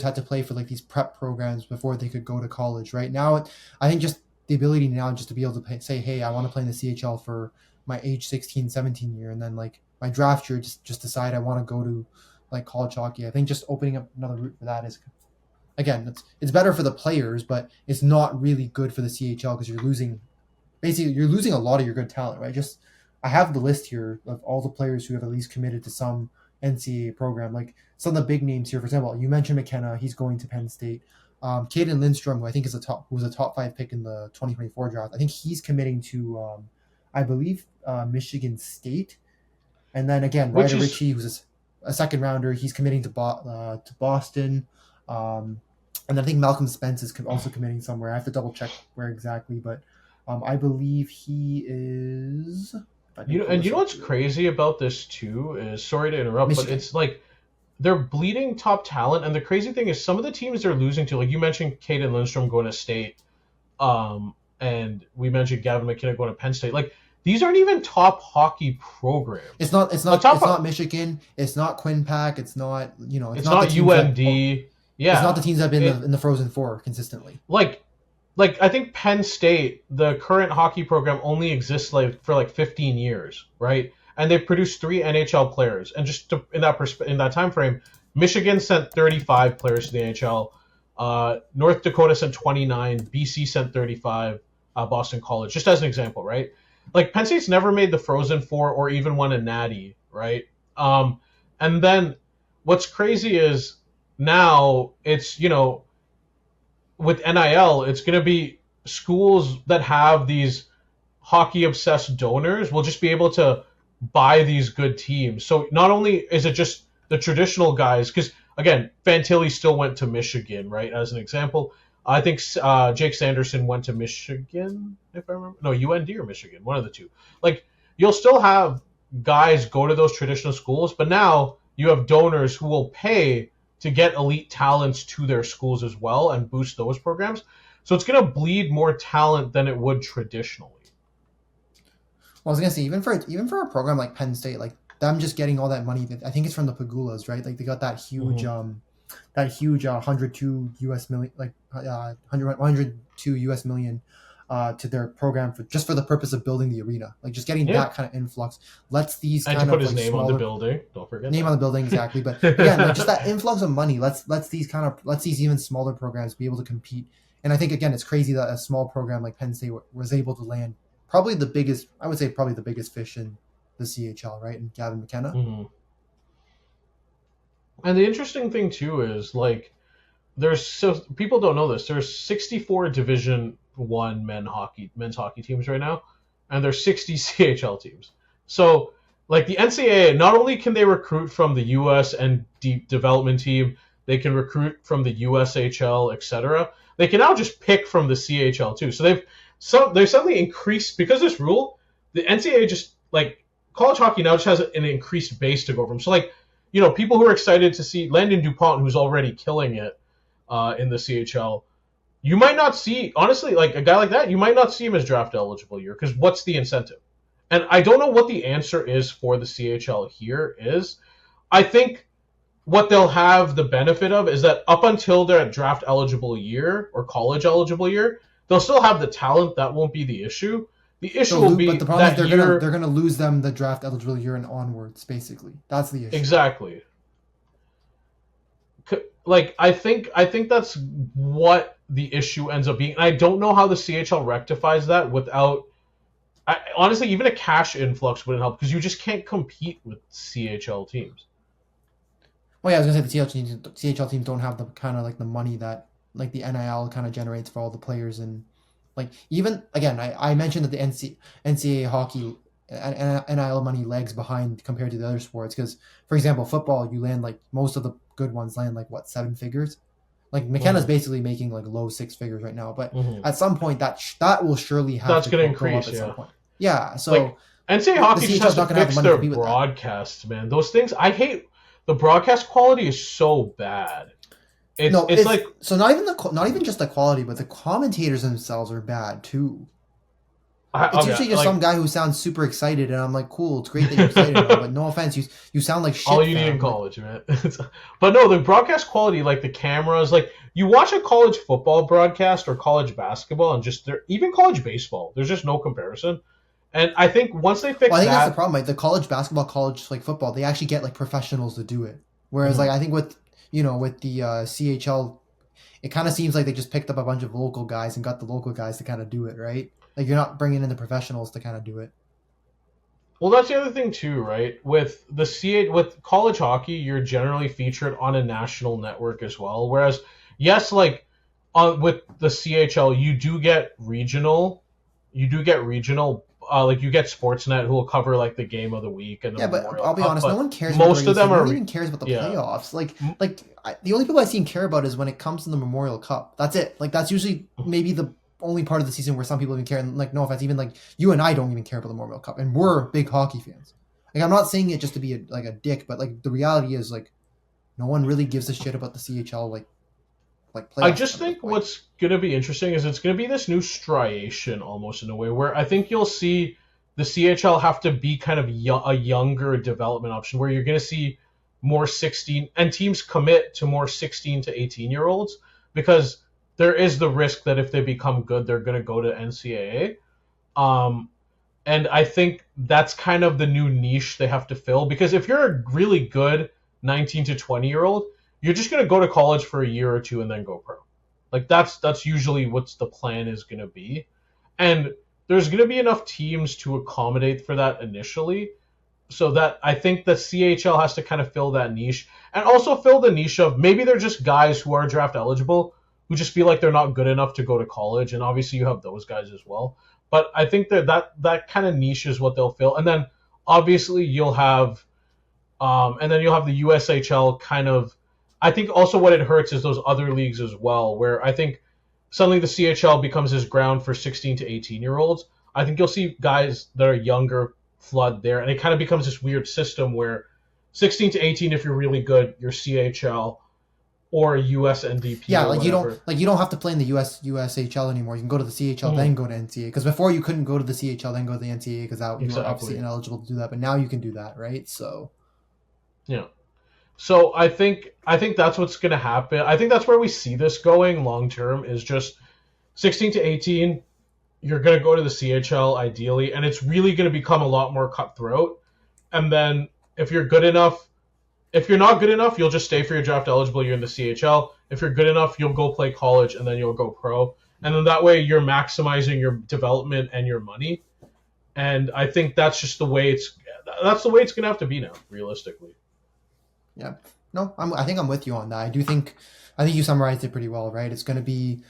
had to play for like these prep programs before they could go to college. Right now, I think just the ability now just to be able to say, hey, I want to play in the CHL for my age 16, 17 year, and then like my draft year, just decide I want to go to like college hockey. I think just opening up another route for that is, again, it's better for the players, but it's not really good for the CHL because you're losing a lot of your good talent, right? Just I have the list here of all the players who have at least committed to some NCAA program. Like some of the big names here, for example, you mentioned McKenna, he's going to Penn State. Caden Lindstrom, who I think who was a top 5 pick in the 2024 draft, I think he's committing to, I believe, Michigan State. And then again, Which Ryder is Ritchie, who's a second rounder, he's committing to Boston. And I think Malcolm Spence is also committing somewhere. I have to double check where exactly, but I believe he is. and you know what's crazy about this too is, sorry to interrupt, Michigan. but it's like they're bleeding top talent, and the crazy thing is some of the teams they're losing to, like you mentioned, Caden Lindstrom going to State, and we mentioned Gavin McKinnon going to Penn State. Like these aren't even top hockey programs. It's not. It's not Michigan. It's not Quinnipiac. It's not. It's not UND. Yeah, it's not the teams that have been in the Frozen Four consistently. Like I think Penn State, the current hockey program only exists for 15 years, right? And they've produced 3 NHL players. And just in that time frame, Michigan sent 35 players to the NHL. North Dakota sent 29. BC sent 35. Boston College, just as an example, right? Like Penn State's never made the Frozen Four or even won a Natty, right? And then what's crazy is now it's with NIL, it's going to be schools that have these hockey obsessed donors will just be able to buy these good teams. So not only is it just the traditional guys, because again, Fantilli still went to Michigan, right? As an example, I think Jake Sanderson went to Michigan, if I remember. No, UND or Michigan, one of the two. Like you'll still have guys go to those traditional schools, but now you have donors who will pay to get elite talents to their schools as well and boost those programs. So it's going to bleed more talent than it would traditionally. Well, I was gonna say even for a program like Penn State, like them just getting all that money, I think it's from the Pagulas, right? Like they got that huge, that huge 102 US million, like 102 US million to their program for the purpose of building the arena, like just getting that kind of influx lets these and kind to put of his like name smaller, on the building. Don't forget name on the building, exactly. But again, like just that influx of money lets these even smaller programs be able to compete. And I think again, it's crazy that a small program like Penn State was able to land probably the biggest fish in the CHL, right? And Gavin McKenna. Mm-hmm. And the interesting thing too is like people don't know this. There's 64 Division One men's hockey teams right now, and there's 60 CHL teams. So like the NCAA, not only can they recruit from the US and deep development team, they can recruit from the USHL, etc. They can now just pick from the CHL too. So they've suddenly increased because of this rule. The NCAA just like college hockey now just has an increased base to go from. So like people who are excited to see Landon DuPont, who's already killing it in the CHL, you might not see, honestly, like a guy like that, you might not see him as draft eligible year because what's the incentive? And I don't know what the answer is for the CHL here is. I think what they'll have the benefit of is that up until they're at draft eligible year or college eligible year, they'll still have the talent. That won't be the issue. The issue will be but the problem that is they're gonna lose them the draft eligible year and onwards. Basically, that's the issue. Exactly. Like I think that's what the issue ends up being. And I don't know how the CHL rectifies that without. Honestly, even a cash influx wouldn't help because you just can't compete with CHL teams. Well, yeah, I was gonna say the CHL teams don't have the kind of like the money that like the NIL kind of generates for all the players, and like even again, I mentioned that the NCAA hockey NIL money lags behind compared to the other sports because, for example, football you land like most of the good ones land like what 7 figures. Like McKenna's basically making like low 6 figures right now, but at some point that will surely have that's to going to go increase. up at some point. Yeah, so like, NCAA hockey just has to fix their to broadcasts, man. Those things I hate. The broadcast quality is so bad. It's like so not even just the quality, but the commentators themselves are bad too. It's usually just some guy who sounds super excited, and I'm like, cool, it's great that you're excited, but no offense, you sound like shit. All you need in college, man. But no, the broadcast quality, like the cameras, like you watch a college football broadcast or college basketball, and even college baseball, there's just no comparison. And I think once they fix that's the problem. Like the college basketball, college like football, they actually get like professionals to do it. Whereas like I think with the CHL, it kind of seems like they just picked up a bunch of local guys and got the local guys to kind of do it, right? Like you're not bringing in the professionals to kind of do it. Well, that's the other thing too, right? With with college hockey, you're generally featured on a national network as well. Whereas, yes, like with the CHL, you do get regional. Like you get Sportsnet who will cover like the game of the week and the but I'll be honest, no one cares. Most of them no one even cares about the playoffs. The only people I see care about is when it comes to the Memorial Cup. That's it. Like that's usually maybe the only part of the season where some people even care. And like no offense, even like you and I don't even care about the Memorial Cup, and we're big hockey fans. Like I'm not saying it just to be a dick, but like the reality is like no one really gives a shit about the CHL like playoffs. I just think what's going to be interesting is it's going to be this new striation almost in a way where I think you'll see the CHL have to be kind of a younger development option where you're going to see more 16 and teams commit to more 16 to 18 year olds because there is the risk that if they become good, they're going to go to NCAA. And I think that's kind of the new niche they have to fill because if you're a really good 19 to 20 year old, you're just going to go to college for a year or two and then go pro. Like that's usually what's the plan is going to be. And there's going to be enough teams to accommodate for that initially. So that I think the CHL has to kind of fill that niche and also fill the niche of maybe they're just guys who are draft eligible who just feel like they're not good enough to go to college. And obviously you have those guys as well. But I think that kind of niche is what they'll fill. And then obviously you'll have the USHL kind of. I think also what it hurts is those other leagues as well, where I think suddenly the CHL becomes this ground for 16 to 18-year-olds. I think you'll see guys that are younger flood there, and it kind of becomes this weird system where 16 to 18, if you're really good, you're CHL or USNDP. Yeah, like you don't have to play in the USHL anymore. You can go to the CHL, then go to NCAA. Because before you couldn't go to the CHL, then go to the NCAA because you were obviously ineligible to do that. But now you can do that, right? So yeah. So I think that's what's going to happen. I think that's where we see this going long term is just 16 to 18. You're going to go to the CHL ideally, and it's really going to become a lot more cutthroat. And then if you're not good enough, you'll just stay for your draft eligible year in the CHL. If you're good enough, you'll go play college, and then you'll go pro. And then that way you're maximizing your development and your money. And I think that's just the way it's going to have to be now, realistically. Yeah. No, I think I'm with you on that. I think you summarized it pretty well, right? It's going to be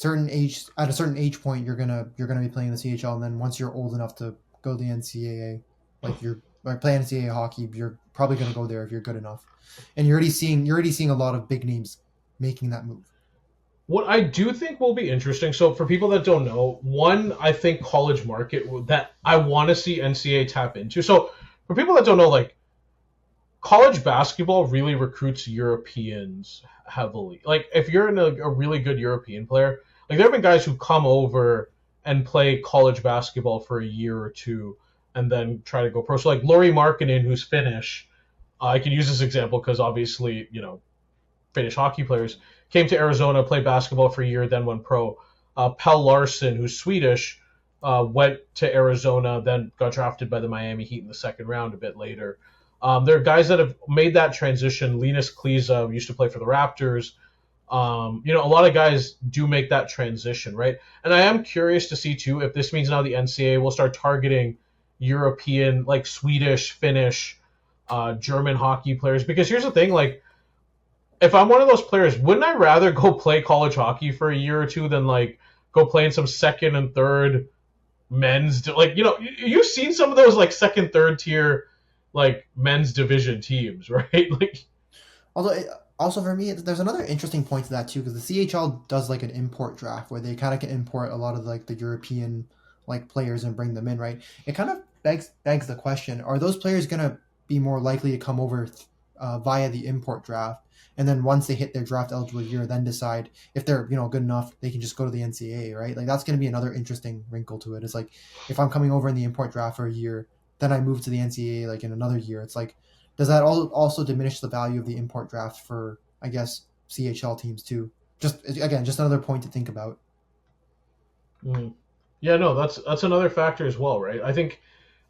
at a certain age point you're gonna be playing the CHL, and then once you're old enough to go to the NCAA, like you're like playing NCAA hockey, you're probably going to go there if you're good enough. And you're already seeing a lot of big names making that move. What I do think will be interesting, so for people that don't know, one, I think college market that I want to see NCAA tap into. So for people that don't know, like, college basketball really recruits Europeans heavily. Like, if you're a really good European player, like, there have been guys who come over and play college basketball for a year or two and then try to go pro. So, like, Lauri Markkanen, who's Finnish, I can use this example because obviously, Finnish hockey players came to Arizona, played basketball for a year, then went pro. Pelle Larsson, who's Swedish, went to Arizona, then got drafted by the Miami Heat in the second round a bit later. There are guys that have made that transition. Linus Kliza, who used to play for the Raptors. A lot of guys do make that transition, right? And I am curious to see, too, if this means now the NCAA will start targeting European, like Swedish, Finnish, German hockey players. Because here's the thing, like, if I'm one of those players, wouldn't I rather go play college hockey for a year or two than, like, go play in some second and third men's, like, you've seen some of those, like, second, third tier, like, men's division teams, right? Like, Also for me, there's another interesting point to that too, because the CHL does like an import draft where they kind of can import a lot of like the European like players and bring them in, right? It kind of begs the question: are those players gonna be more likely to come over via the import draft, and then once they hit their draft eligible year, then decide if they're good enough, they can just go to the NCAA, right? Like that's gonna be another interesting wrinkle to it. It's like if I'm coming over in the import draft for a year, then I move to the NCAA like in another year. It's like, does that also diminish the value of the import draft for, I guess, CHL teams too? Just another point to think about. Yeah, no, that's another factor as well, right? I think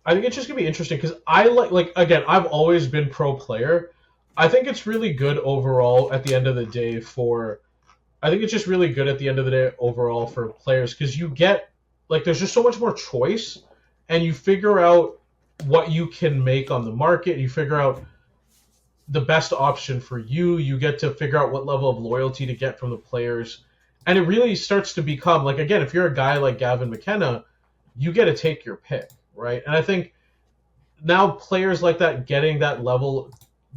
it's just gonna be interesting because I like again, I've always been pro player. I think it's really good overall at the end of the day for. I think it's just really good at the end of the day overall for players because you get like there's just so much more choice, and you figure out what you can make on the market. You figure out the best option for you. You get to figure out what level of loyalty to get from the players. And it really starts to become, like, again, if you're a guy like Gavin McKenna, you get to take your pick, right? And I think now players like that getting that level,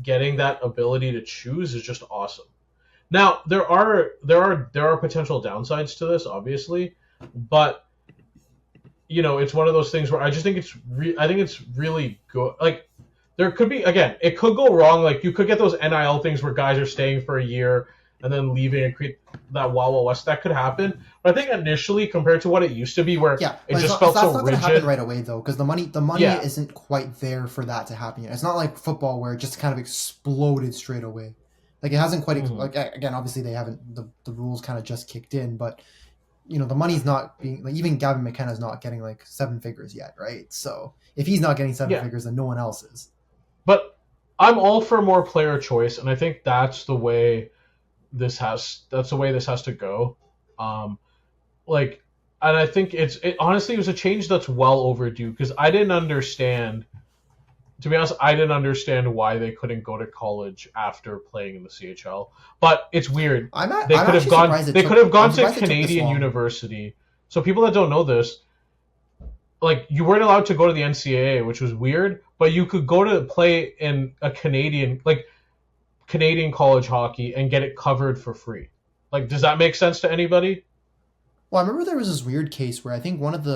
getting that ability to choose is just awesome. Now, there are potential downsides to this, obviously, but it's one of those things where I just think it's really good. Like, there could be, again, it could go wrong. Like, you could get those NIL things where guys are staying for a year and then leaving and create that Wild West. That could happen. But I think initially, compared to what it used to be, where it just felt so rigid. That's not going to happen right away, though, because the money isn't quite there for that to happen yet. It's not like football where it just kind of exploded straight away. Like, it hasn't quite, like, again, obviously they haven't, the rules kind of just kicked in, but the money's not being, like, even Gavin McKenna's not getting like 7 figures yet, right? So if he's not getting 7 figures, then no one else is. But I'm all for more player choice, and I think that's the way this has to go. And I think it honestly was a change that's well overdue because I didn't understand. To be honest, I didn't understand why they couldn't go to college after playing in the CHL. But it's weird. They could have gone to Canadian university. So people that don't know this, like, you weren't allowed to go to the NCAA, which was weird, but you could go to play in a Canadian college hockey and get it covered for free. Like, does that make sense to anybody? Well, I remember there was this weird case where I think one of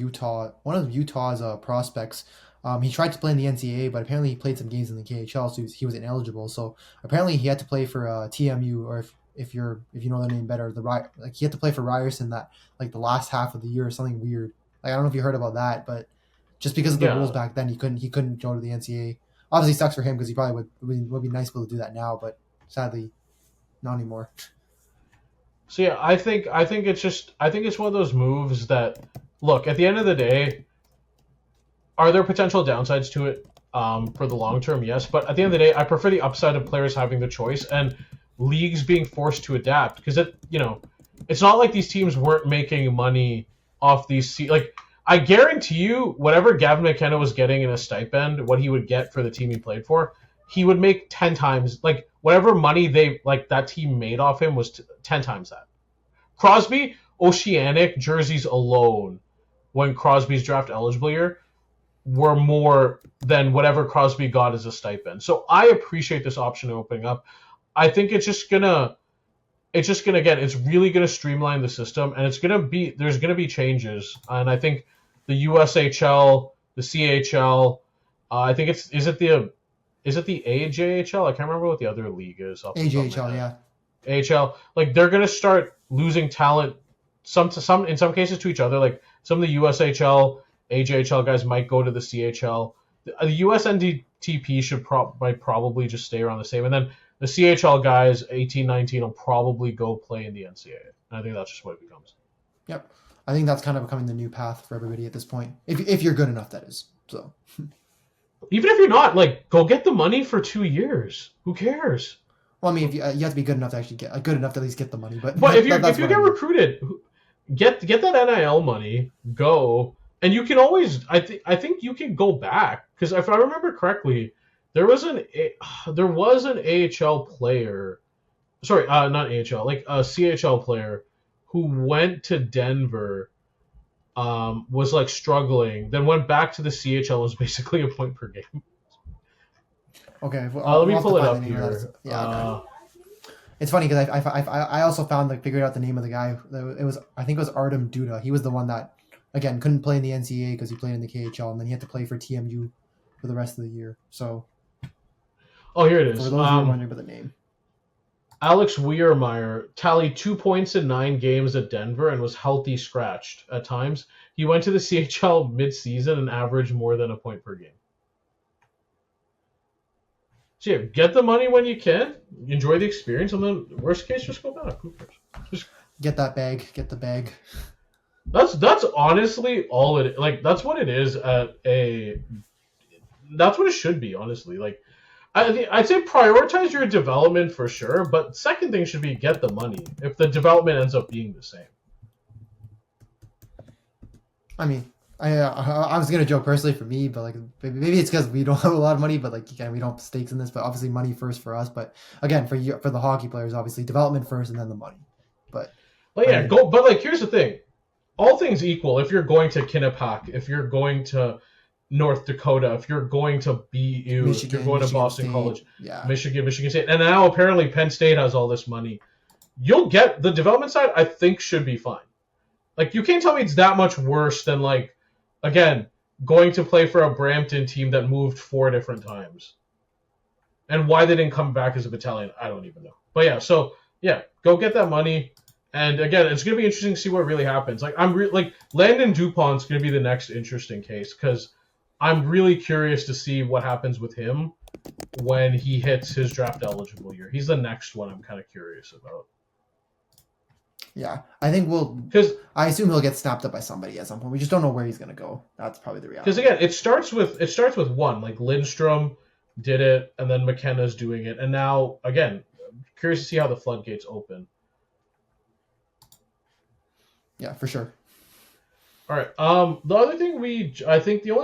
Utah's prospects, he tried to play in the NCAA, but apparently he played some games in the KHL, so he was ineligible. So apparently he had to play for TMU, or if you know the name better, he had to play for Ryerson that like the last half of the year or something weird. Like, I don't know if you heard about that, but just because of the rules back then, he couldn't go to the NCAA. Obviously, sucks for him because he probably would be nice to be able to do that now, but sadly, not anymore. So yeah, I think it's one of those moves that, look, at the end of the day, are there potential downsides to it for the long term? Yes, but at the end of the day, I prefer the upside of players having the choice and leagues being forced to adapt because it's not like these teams weren't making money off these like. I guarantee you, whatever Gavin McKenna was getting in a stipend, what he would get for the team he played for, he would make 10 times, like, whatever money that team made off him was 10 times that. Crosby, Oceanic jerseys alone, when Crosby's draft eligible year, were more than whatever Crosby got as a stipend. So I appreciate this option opening up. I think it's really gonna streamline the system, and there's gonna be changes. And I think the USHL, the CHL, I think is it the AJHL? I can't remember what the other league is. AJHL, yeah. AHL, like they're gonna start losing talent, some in some cases to each other. Like some of the USHL, AJHL guys might go to the CHL. The USNDTP might probably just stay around the same, and then the CHL guys, 18, 19, will probably go play in the NCAA. And I think that's just what it becomes. Yep, I think that's kind of becoming the new path for everybody at this point. If you're good enough, that is. So even if you're not, like, go get the money for 2 years. Who cares? Well, I mean, if you have to be good enough to actually get good enough to at least get the money. But if you get recruited, get that NIL money, go, and you can always. I think you can go back, because if I remember correctly, there was an AHL player, sorry, not AHL, like a CHL player who went to Denver, was like struggling, then went back to the CHL, was basically a point per game. Okay, well, let me pull it up here. Yeah, it's funny because I also figured out the name of the guy. I think it was Artem Duda. He was the one that, again, couldn't play in the NCAA because he played in the KHL, and then he had to play for TMU for the rest of the year. So, here it is. For those who are wondering about the name, Alex Weiermeyer tallied 2 points in 9 games at Denver and was healthy scratched at times. He went to the CHL mid-season and averaged more than a point per game. So yeah, get the money when you can, enjoy the experience, and then worst case, just go back. Who cares? Just get that bag, get the bag. That's honestly all it, like, that's what it is that's what it should be, honestly. Like, I'd say prioritize your development for sure, but second thing should be get the money if the development ends up being the same. I mean, I was gonna joke personally for me, but like maybe it's because we don't have a lot of money, but like again we don't have stakes in this. But obviously money first for us. But again for the hockey players, obviously development first and then the money. But yeah, go. But like here's the thing, all things equal, if you're going to Quinnipiac, if you're going to North Dakota, if you're going to BU, Michigan, if you're going to Boston State, College, yeah, Michigan State, and now apparently Penn State has all this money, you'll get the development side. I think should be fine. Like you can't tell me it's that much worse than like. Again, going to play for a Brampton team that moved 4 different times. And why they didn't come back as a battalion, I don't even know. But yeah, so yeah, go get that money. And again, it's going to be interesting to see what really happens. Like Landon DuPont's going to be the next interesting case because I'm really curious to see what happens with him when he hits his draft eligible year. He's the next one I'm kind of curious about. Yeah, I think I assume he'll get snapped up by somebody at some point. We just don't know where he's going to go. That's probably the reality. Because again, it starts with one. Like Lindstrom did it, and then McKenna's doing it, and now again, I'm curious to see how the floodgates open. Yeah, for sure. All right. The only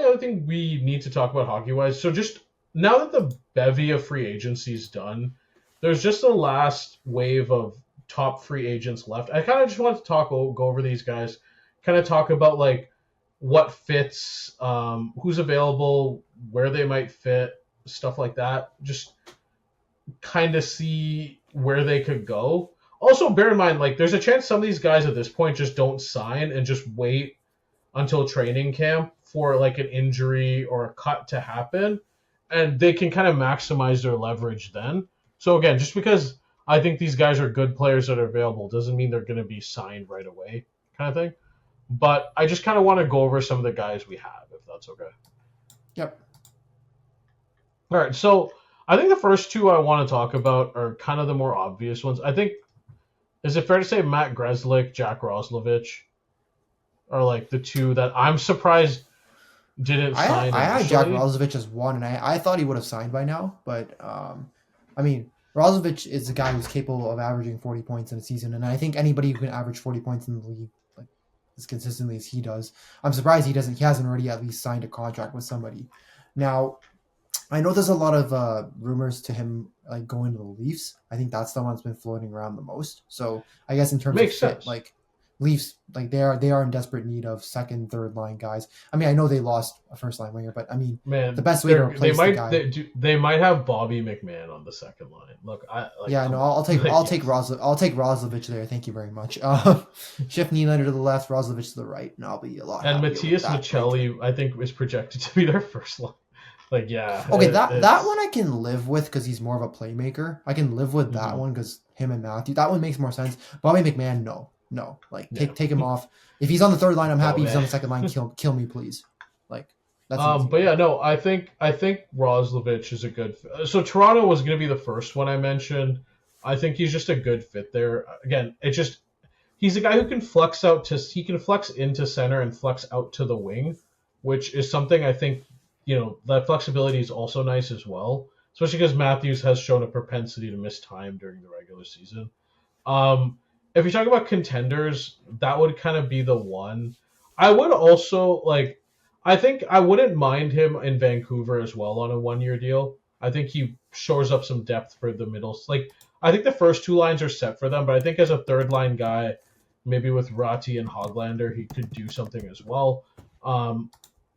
other thing we need to talk about hockey wise. So just now that the bevy of free agency is done, there's just the last wave of top free agents left. I kind of just want to go over these guys, kind of talk about like what fits, who's available, where they might fit, stuff like that. Just kind of see where they could go. Also, bear in mind, like there's a chance some of these guys at this point just don't sign and just wait until training camp for like an injury or a cut to happen, and they can kind of maximize their leverage then. So again, just because I think these guys are good players that are available doesn't mean they're going to be signed right away, kind of thing. But I just kind of want to go over some of the guys we have, if that's okay. Yep. All right, so I think the first two I want to talk about are kind of the more obvious ones. I think, is it fair to say Matt Grzelcyk, Jack Roslovich are like the two that I'm surprised didn't sign? I had Jack Roslovich as one, and I thought he would have signed by now. But, I mean, Roslovich is a guy who's capable of averaging 40 points in a season, and I think anybody who can average 40 points in the league like as consistently as he does, I'm surprised he hasn't already at least signed a contract with somebody. Now, I know there's a lot of rumors to him like going to the Leafs. I think that's the one that's been floating around the most. So I guess in terms of Makes fit, sense. like Leafs, like they are in desperate need of second, third line guys. I mean, I know they lost a first line winger, but I mean, the Man, best way to they replace the might guy. they might have Bobby McMahon on the second line. Look, I like Yeah, no, come on. I'll take Like, I'll take yes. Roslovich there. Thank you very much. Shift Nylander to the left, Roslovich to the right, and I'll be a lot And happier with Matthias that arrangement. Michelli, I think, is projected to be their first line. Like, yeah, Okay, that one it's I can live with because he's more of a playmaker. I can live with that mhm, one because him and Matthew. That one makes more sense. Bobby McMahon, no. Like yeah. take him off. If he's on the third line, I'm happy. If he's Bobby. on the second line, kill me, please. Like that's an easy But one. yeah, no, I think Roslovich is a good. So Toronto was going to be the first one I mentioned. I think he's just a good fit there. Again, it just he's a guy who can he can flex into center and flex out to the wing, which is something I think that flexibility is also nice as well, especially because Matthews has shown a propensity to miss time during the regular season. Um, if you talk about contenders, that would kind of be the one. I would also like. I think I wouldn't mind him in Vancouver as well on a 1 year deal. I think he shores up some depth for the middles. Like I think the first two lines are set for them, but I think as a third line guy, maybe with Ratti and Hoglander, he could do something as well. Um,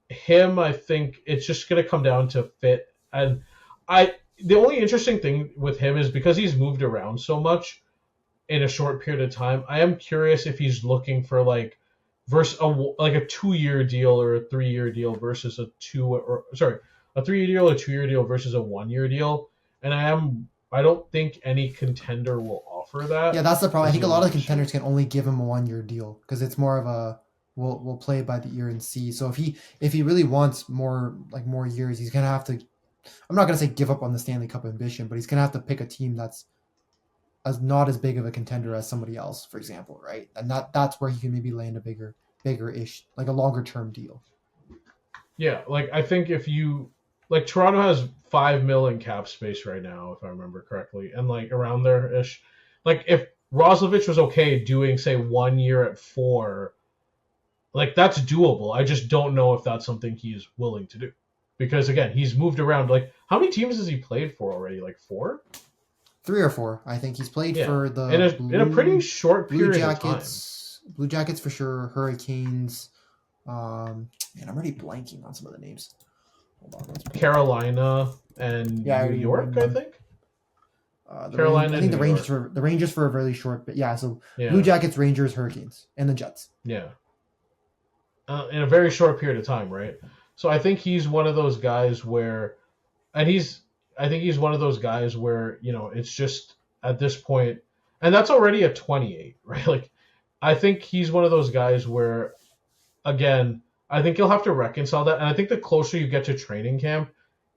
I think it's just gonna come down to fit. And the only interesting thing with him is because he's moved around so much in a short period of time. I am curious if he's looking for like a 2 year deal or a 3 year deal versus a 3 year deal or 2 year deal versus a 1 year deal. And I don't think any contender will offer Yeah, that that's the problem. I because think a you'll lot of lose the cheap. contenders can only give him a 1 year deal because it's more of a we'll play it by the ear and see. So if he really wants more years, he's gonna have to. I'm not gonna say give up on the Stanley Cup ambition, but he's gonna have to pick a team that's as not as big of a contender as somebody else, for example, right? And that's where he can maybe land a bigger ish, like a longer term deal. Yeah, like I think if you like Toronto has 5 mil in cap space right now, if I remember correctly, and like around there ish. Like if Roslovich was okay doing say 1 year at 4, like that's doable. I just don't know if that's something he's willing to do. Because again, he's moved around. Like how many teams has he played for already? Like 4? 3 or 4, I think he's played Yeah. for In the a pretty short period of time. Blue Jackets for sure, Hurricanes. Man, I'm already blanking on some of the names. Hold on, let's pull up. Carolina and Yeah, I New already named York, I them. think. The range. Carolina I and think New York. The Rangers for a really short, but yeah. So Blue Yeah. Jackets, Rangers, Hurricanes, and the Jets. Yeah. In a very short period of time, right? So I think he's one of those guys where, and I think he's one of those guys where it's just at this point, and that's already at 28, right? Like, I think he's one of those guys where, again, I think he'll have to reconcile that, and I think the closer you get to training camp,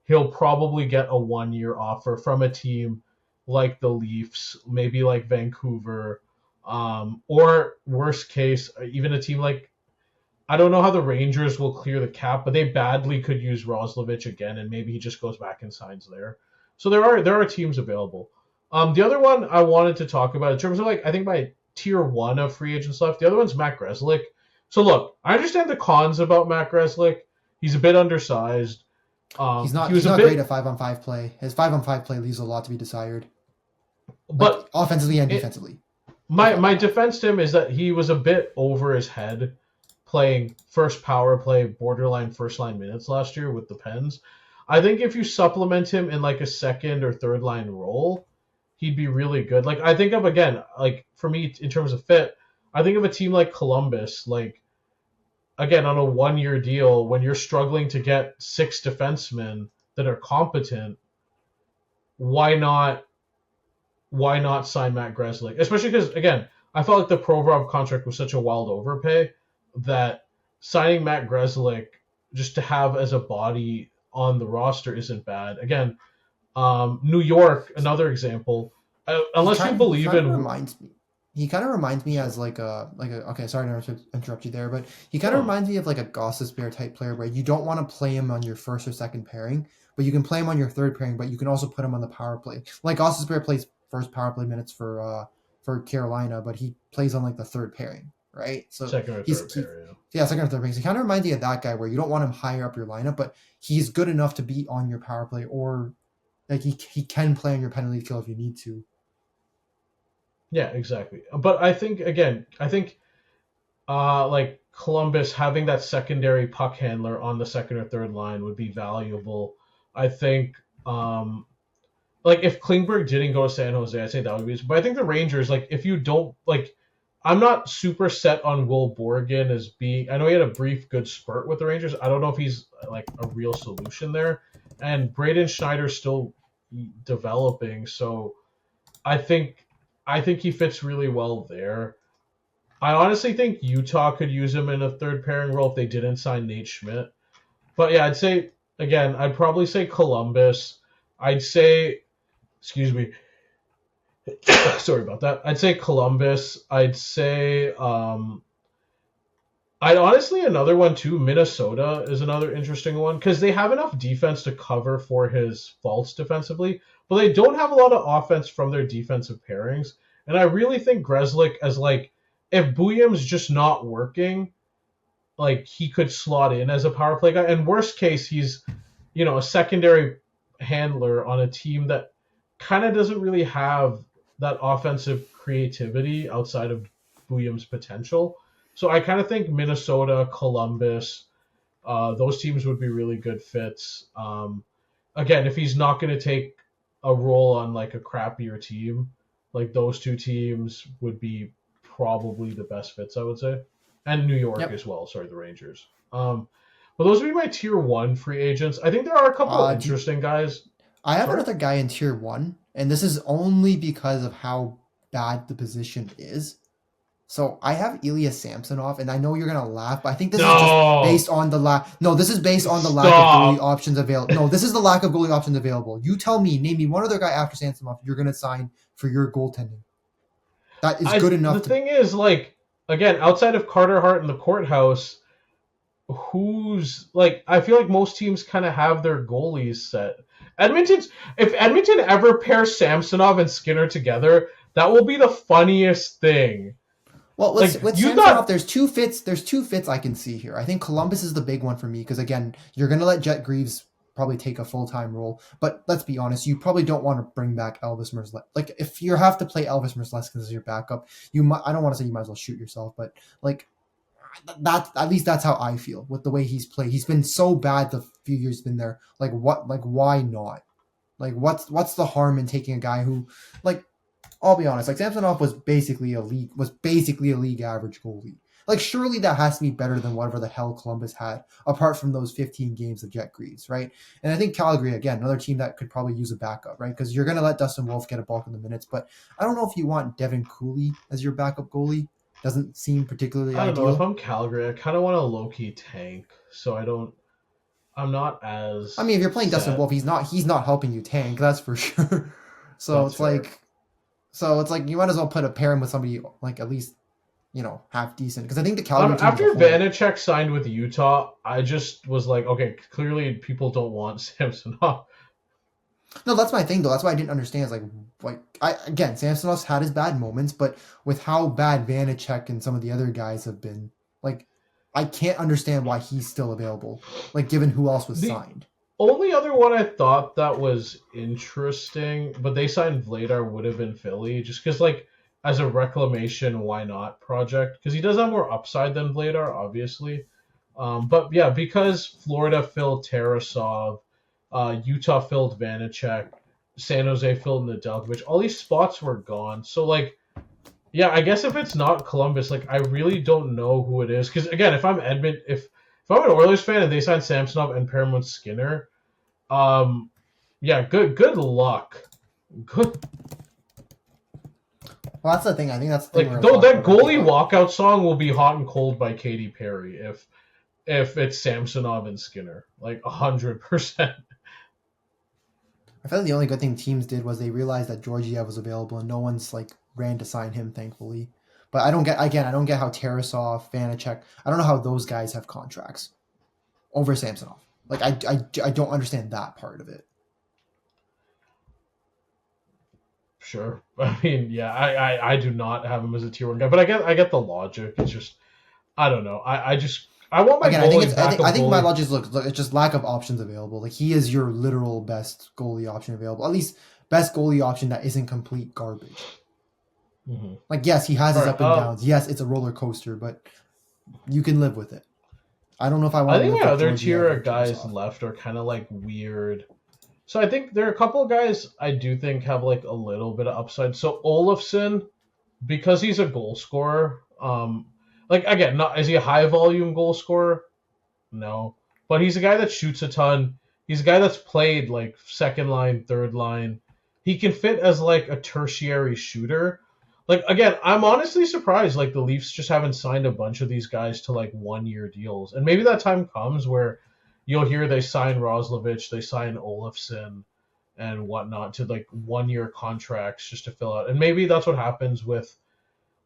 he'll probably get a 1 year offer from a team like the Leafs, maybe like Vancouver, or worst case, even a team like I don't know how the Rangers will clear the cap, but they badly could use Roslovich again, and maybe he just goes back and signs there. So there are teams available. The other one I wanted to talk about in terms of I think my tier one of free agents left. The other one's Matt Grzelcyk. So look, I understand the cons about Matt Grzelcyk. He's a bit undersized. He He's was a not great bit, at 5-on-5 play. His 5-on-5 play leaves a lot to be desired, like but offensively and it, defensively. The my 5-on-5. defense to him is that he was a bit over his head playing first power play, borderline first line minutes last year with the Pens. I think if you supplement him in like a second or third line role, he'd be really good. Like I think of again, like for me in terms of fit, I think of a team like Columbus, like again on a 1 year deal when you're struggling to get 6 defensemen that are competent, why not sign Matt Grzelcyk? Especially because again, I felt like the Provorov contract was such a wild overpay that signing Matt Grzelcyk just to have as a body on the roster isn't bad. Again, New York, another example. Unless you He believe kind of in reminds me. He kind of reminds me sorry, as like a okay. Sorry to interrupt you there, but he kind of no, reminds me of like a Gossespierre type player where you don't want to play him on your first or second pairing, but you can play him on your third pairing, but you can also put him on the power play. Like Gossespierre plays first power play minutes for Carolina, but he plays on like the third pairing. right? So Second or third pair, yeah. yeah, second or third pair. So he kind of reminds me of that guy where you don't want him higher up your lineup, but he's good enough to be on your power play, or like he can play on your penalty kill if you need to. Yeah, exactly. But I think like Columbus having that secondary puck handler on the second or third line would be valuable. I think like if Klingberg didn't go to San Jose, I'd say that would be. But I think the Rangers, like if you don't like, I'm not super set on Will Borgen as being. I know he had a brief good spurt with the Rangers. I don't know if he's like a real solution there. And Braden Schneider's still developing, so I think he fits really well there. I honestly think Utah could use him in a third pairing role if they didn't sign Nate Schmidt. But yeah, I'd say again, I'd probably say Columbus. I'd say, excuse me, sorry about that. I'd say Columbus. I'd say I'd honestly another one too. Minnesota is another interesting one because they have enough defense to cover for his faults defensively, but they don't have a lot of offense from their defensive pairings. And I really think Grzelcyk as like if Bouillam's just not working, like he could slot in as a power play guy. And worst case, he's a secondary handler on a team that kind of doesn't really have that offensive creativity outside of Bouillam's potential. So I kind of think Minnesota, Columbus, those teams would be really good fits. Again, if he's not going to take a role on like a crappier team, like those two teams would be probably the best fits, I would say. And New York as well. Sorry, the Rangers. But those would be my tier 1 free agents. I think there are a couple of interesting guys. I have another guy in tier 1, and this is only because of how bad the position is. So I have Ilya Samsonov, and I know you're gonna laugh, but I think this is just based on the lack. No, this is based on the lack of goalie options available. No, this is the lack of goalie options available. You tell me, name me one other guy after Samsonov you're gonna sign for your goaltending. That is good enough. The thing is, like, again, outside of Carter Hart and the Courthouse, who's like, I feel like most teams kind of have their goalies set. If Edmonton ever pairs Samsonov and Skinner together, that will be the funniest thing. Well, with Samsonov, there's two fits. There's two fits I can see here. I think Columbus is the big one for me because again, you're going to let Jet Greaves probably take a full-time role. But let's be honest, you probably don't want to bring back Elvis Merzlikins. Like if you have to play Elvis Merzlikins as your backup, I don't want to say you might as well shoot yourself, but like that at least that's how I feel with the way he's played. He's been so bad the few years he's been there. Like what? Like why not? Like what's the harm in taking a guy who like. I'll be honest, like Samsonov was basically a league average goalie. Like surely that has to be better than whatever the hell Columbus had, apart from those 15 games of Jet Greaves, right? And I think Calgary, again, another team that could probably use a backup, right? Because you're gonna let Dustin Wolf get a bulk of the minutes, but I don't know if you want Devin Cooley as your backup goalie. Doesn't seem particularly ideal. I don't know, if I'm Calgary, I kind of want a low-key tank, so I'm not as I mean, if you're playing Dustin Wolf, he's not helping you tank, that's for sure. So that's fair. It's like you might as well put a pairing with somebody like at least, half decent. Because I think the Calgary team after Vanacek signed with Utah, I just was like, okay, clearly people don't want Samsonov. No, that's my thing though. That's why I didn't understand. It's Samsonov's had his bad moments, but with how bad Vanacek and some of the other guys have been, like, I can't understand why he's still available. Like, given who else was signed. Only other one I thought that was interesting, but they signed Vladar would have been Philly, just because, like, as a reclamation, why not project? Because he does have more upside than Vladar, obviously. But yeah, because Florida filled Tarasov, Utah filled Vanacek, San Jose filled Nedeljkovic, all these spots were gone. So, like, yeah, I guess if it's not Columbus, like, I really don't know who it is. Because, again, if I'm if I'm an Oilers fan and they sign Samsonov and pair him with Skinner, yeah, good luck. Good. Well, that's the thing. I think that's the thing. Like, though that goalie walkout song will be hot and cold by Katy Perry if it's Samsonov and Skinner, like 100%. I feel like the only good thing teams did was they realized that Georgiev was available and no one's like ran to sign him, thankfully. But I don't get how Tarasov, Vanacek, I don't know how those guys have contracts over Samsonov. Like, I don't understand that part of it. Sure. I mean, yeah, I do not have him as a tier 1 guy, but I get the logic. It's just I don't know. I want my Again, goalie backup I think my goalie. logic is look, it's just lack of options available. Like he is your literal best goalie option available. At least best goalie option that isn't complete garbage. Mm-hmm. Like yes, he has All his right, up and downs. Yes, it's a roller coaster, but you can live with it. I don't know if I I want to think live my with other tier Georgiev or of guys Kuznetsov. left are kind of like weird. So I think there are a couple of guys I do think have like a little bit of upside. So Olofsson, because he's a goal scorer, like again, not is he a high volume goal scorer? No, but he's a guy that shoots a ton. He's a guy that's played like second line, third line. He can fit as like a tertiary shooter. Like again, I'm honestly surprised like the Leafs just haven't signed a bunch of these guys to like 1 year deals. And maybe that time comes where you'll hear they sign Roslovich, they sign Olofsson and whatnot to like 1 year contracts just to fill out. And maybe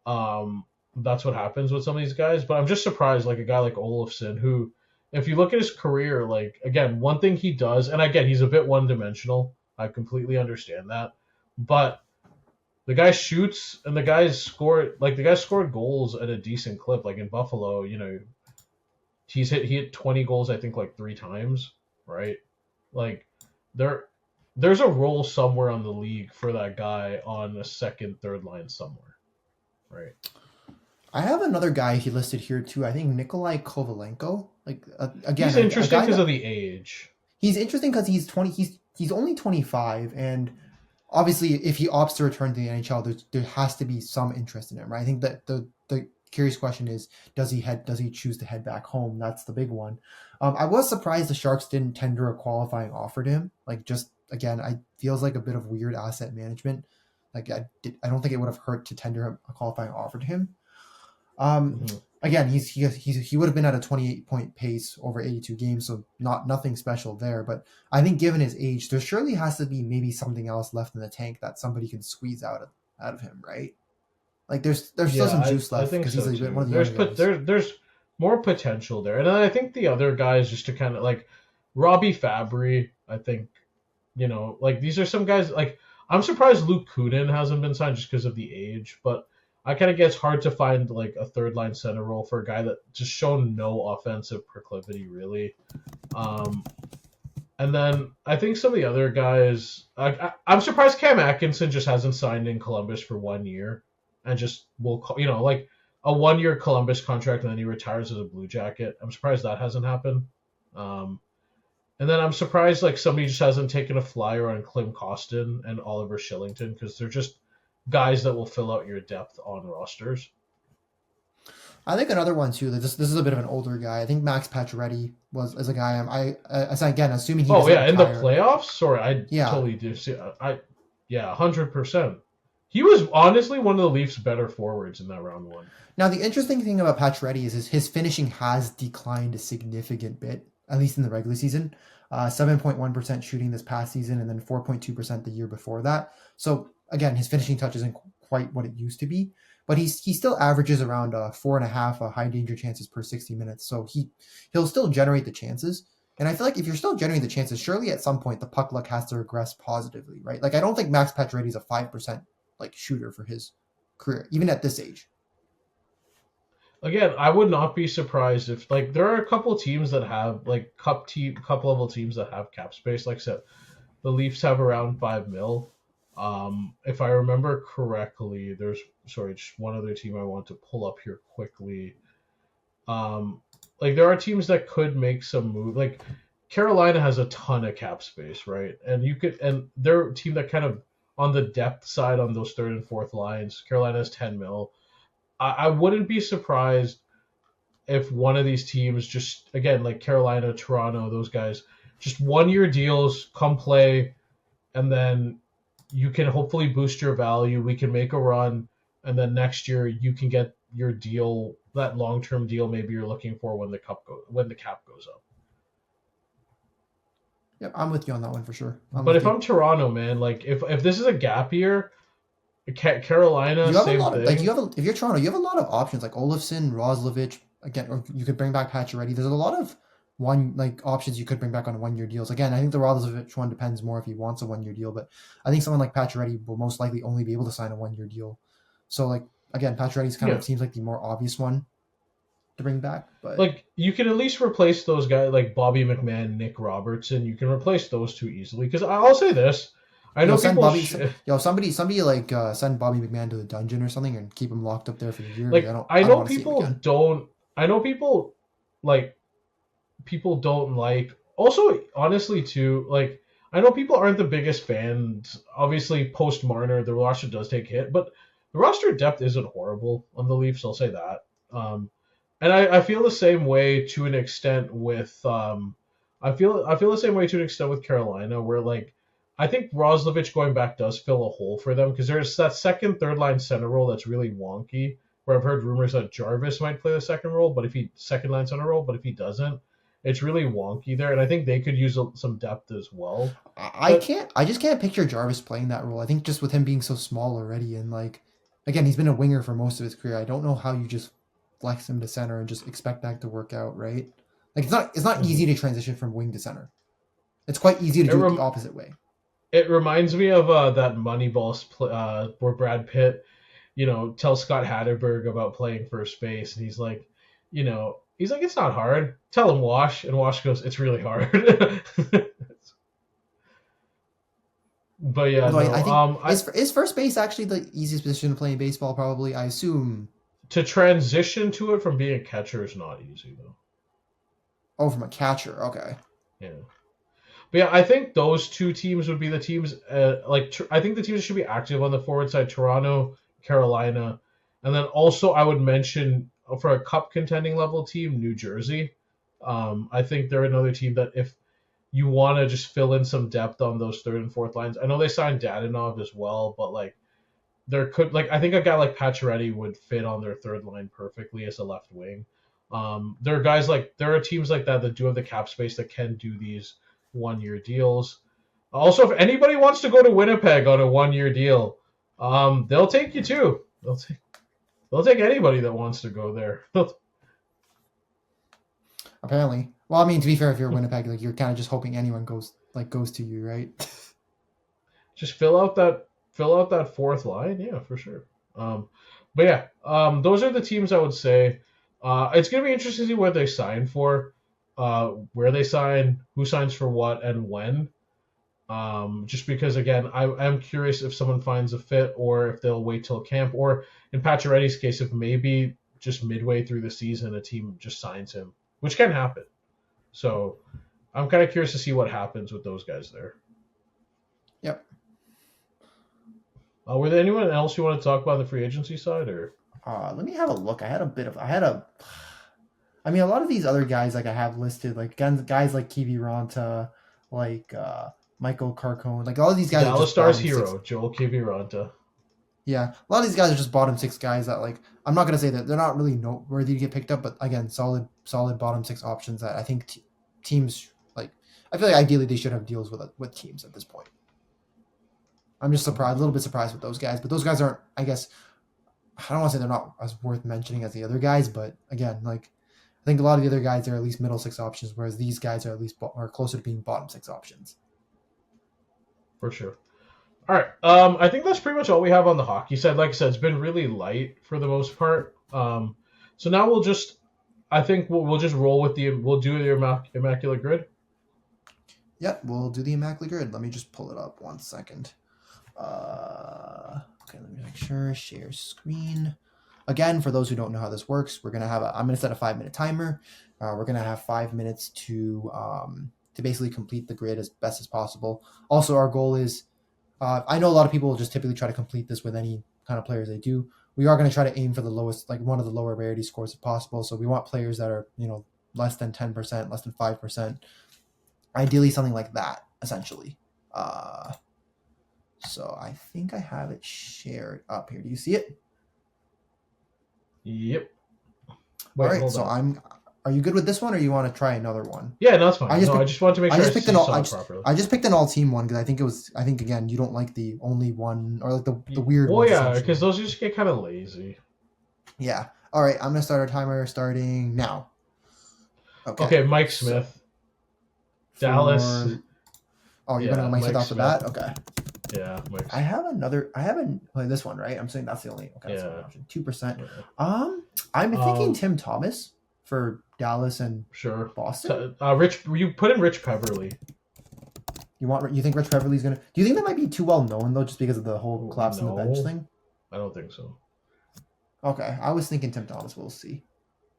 um that's what happens with some of these guys. But I'm just surprised like a guy like Olofsson who if you look at his career, like again, one thing he does, and again, he's a bit one dimensional. I completely understand that. But the guy shoots and the guy scored goals at a decent clip. Like in Buffalo, he hit 20 goals I think like 3 times, right? Like there's a role somewhere on the league for that guy on a second, third line somewhere, right? I have another guy he listed here too. I think Nikolai Kovalenko. Like again, He's a interesting guy because that of the age. he's interesting because he's 20. He's only 25, and obviously, if he opts to return to the NHL, there has to be some interest in him, right? I think that the curious question is, does he choose to head back home? That's the big one. I was surprised the Sharks didn't tender a qualifying offer to him. Like just again, I feels like a bit of weird asset management. Like I don't think it would have hurt to tender him a qualifying offer to him. Mhm. Again, he would have been at a 28-point pace over 82 games, so nothing special there. But I think given his age, there surely has to be maybe something else left in the tank that somebody can squeeze out of him, right? Like there's still Yeah, some juice I left think because he's so like one too. of the younger guys. There's more potential there, and then I think the other guys just to kind of like Robbie Fabry. I think like these are some guys like I'm surprised Luke Kunin hasn't been signed just because of the age, but I kind of get it's hard to find like a third line center role for a guy that just shown no offensive proclivity really. And then I think some of the other guys, I'm surprised Cam Atkinson just hasn't signed in Columbus for 1 year, and just will like a 1 year Columbus contract, and then he retires as a Blue Jacket. I'm surprised that hasn't happened. Um, and then I'm surprised like somebody just hasn't taken a flyer on Klim Kostin and Oliver Shillington because they're just guys that will fill out your depth on rosters. I think another one too. This is a bit of an older guy. I think Max Pacioretty is a guy. Again assuming he Oh doesn't yeah, in the retire. playoffs. Sorry, I Yeah. totally do see. Yeah, 100%. He was honestly one of the Leafs' better forwards in that round one. Now the interesting thing about Pacioretty is his finishing has declined a significant bit, at least in the regular season. 7.1% shooting this past season, and then 4.2% the year before that. So again, his finishing touch isn't quite what it used to be, but he still averages around 4.5 high danger chances per 60 minutes. So he'll still generate the chances. And I feel like if you're still generating the chances, surely at some point the puck luck has to regress positively, right? Like I don't think Max Pacioretty is a 5% like shooter for his career, even at this age. Again, I would not be surprised if like there are a couple teams that have like cup level teams that have cap space. Like I said, the Leafs have around 5 mil. If I remember correctly, there's just one other team I want to pull up here quickly. Like there are teams that could make some move. Like Carolina has a ton of cap space, right? And they're a team that kind of on the depth side on those third and fourth lines. Carolina has 10 mil. I wouldn't be surprised if one of these teams just again like Carolina, Toronto, those guys, just 1 year deals, come play, and then you can hopefully boost your value. We can make a run, and then next year you can get your deal, that long-term deal maybe you're looking for when the cap goes up. Yep, I'm with you on that one for sure. But if I'm Toronto, man, like if this is a gap year, Carolina, you have same a lot of, thing. like if you're Toronto, you have a lot of options like Olofsson, Roslovich. Again, or you could bring back Pacioretty. There's a lot of options you could bring back on 1 year deals. Again, I think the Roslovic one depends more if he wants a 1 year deal, but I think someone like Pacioretty will most likely only be able to sign a 1 year deal. So like again, Pacioretty's kind Yeah. of seems like the more obvious one to bring back, but Like you can at least replace those guys like Bobby McMahon, Nick Robertson. You can replace those two easily. Because I'll say this, I know send people. Bobby. Somebody like send Bobby McMahon to the dungeon or something and keep him locked up there for the year. Like I I don't know want to see him people again. don't. I know people like people don't like. Also, honestly, too, like I know people aren't the biggest fans. Obviously, post Marner, the roster does take a hit, but the roster depth isn't horrible on the Leafs. I'll say that. And I feel the same way to an extent with I feel the same way to an extent with Carolina, where like I think Roslovic going back does fill a hole for them because there's that second, third line center role that's really wonky. Where I've heard rumors that Jarvis might play the second role, but if he second line center role, but if he doesn't, it's really wonky there, and I think they could use some depth as well. I can't. I just can't picture Jarvis playing that role. I think just with him being so small already, and like, again, he's been a winger for most of his career. I don't know how you just flex him to center and just expect that to work out, right? Like, it's not easy to transition from wing to center. It's quite easy to do it the opposite way. It reminds me of that Moneyball where Brad Pitt, tells Scott Hatterberg about playing first base, and he's like, it's not hard. Tell him Wash, and Wash goes, it's really hard. But yeah, I think is first base actually the easiest position to play in baseball? Probably, I assume. To transition to it from being a catcher is not easy though. Oh, from a catcher, okay. Yeah, but yeah, I think those two teams would be the teams. I think the teams that should be active on the forward side: Toronto, Carolina, and then also I would mention for a cup contending level team, New Jersey. I think they're another team that if you want to just fill in some depth on those third and fourth lines. I know they signed Dadonov as well, but like I think a guy like Pacioretty would fit on their third line perfectly as a left wing. There are teams like that do have the cap space that can do these 1 year deals. Also, if anybody wants to go to Winnipeg on a 1 year deal, they'll take you too. They'll take anybody that wants to go there. Apparently. Well, I mean, to be fair, if you're Winnipeg, like you're kind of just hoping anyone goes to you, right? Just fill out that fourth line, yeah, for sure. But yeah, those are the teams I would say. It's gonna be interesting to see what they sign for, where they sign, who signs for what, and when. Just because again, I'm curious if someone finds a fit, or if they'll wait till camp, or in Pacioretty's case, if maybe just midway through the season a team just signs him, which can happen. So I'm kind of curious to see what happens with those guys there. Yep. Were there anyone else you want to talk about on the free agency side, or? Let me have a look. I mean, a lot of these other guys like I have listed, like guys like Kivi Ranta, like Michael Carcone, like all of these guys. Dallas Stars hero, Joel Kiviranta. Yeah, a lot of these guys are just bottom six guys that like I'm not gonna say that they're not really noteworthy to get picked up, but again, solid bottom six options that I think teams like. I feel like ideally they should have deals with teams at this point. I'm just surprised, a little bit surprised with those guys, but those guys aren't. I guess I don't want to say they're not as worth mentioning as the other guys, but again, like I think a lot of the other guys are at least middle six options, whereas these guys are at least are closer to being bottom six options. For sure. All right. I think that's pretty much all we have on the hockey side. Like I said, it's been really light for the most part. So now we'll just roll with we'll do the immaculate grid. Yep, we'll do the immaculate grid. Let me just pull it up 1 second. Okay, let me make sure. Share screen. Again, for those who don't know how this works, I'm gonna set a 5-minute timer. We're gonna have 5 minutes to basically complete the grid as best as possible. Also, our goal is, I know a lot of people will just typically try to complete this with any kind of players they do. We are going to try to aim for the lowest, like one of the lower rarity scores if possible. So we want players that are, less than 10%, less than 5%. Ideally, something like that, essentially. So I think I have it shared up here. Do you see it? Yep. All right, so are you good with this one, or you want to try another one? Yeah, no, that's fine. I just want to make sure I saw it properly. I just picked an all-team one because I think again, you don't like the only one, or like the weird one. Oh, yeah, because those just get kind of lazy. Yeah. All right, I'm going to start our timer starting now. Okay, Mike Smith. Dallas. Oh, you're gonna go Mike Smith off the bat? Okay. Yeah, Mike Smith. I haven't played this one, right? I'm saying that's the only that's the only option. 2%. Yeah. I'm thinking Tim Thomas for Dallas and Boston. You put in Rich Peverly. You think Rich Peverly's gonna? Do you think that might be too well known though, just because of the whole collapse in the bench thing? I don't think so. Okay, I was thinking Tim Thomas. We'll see.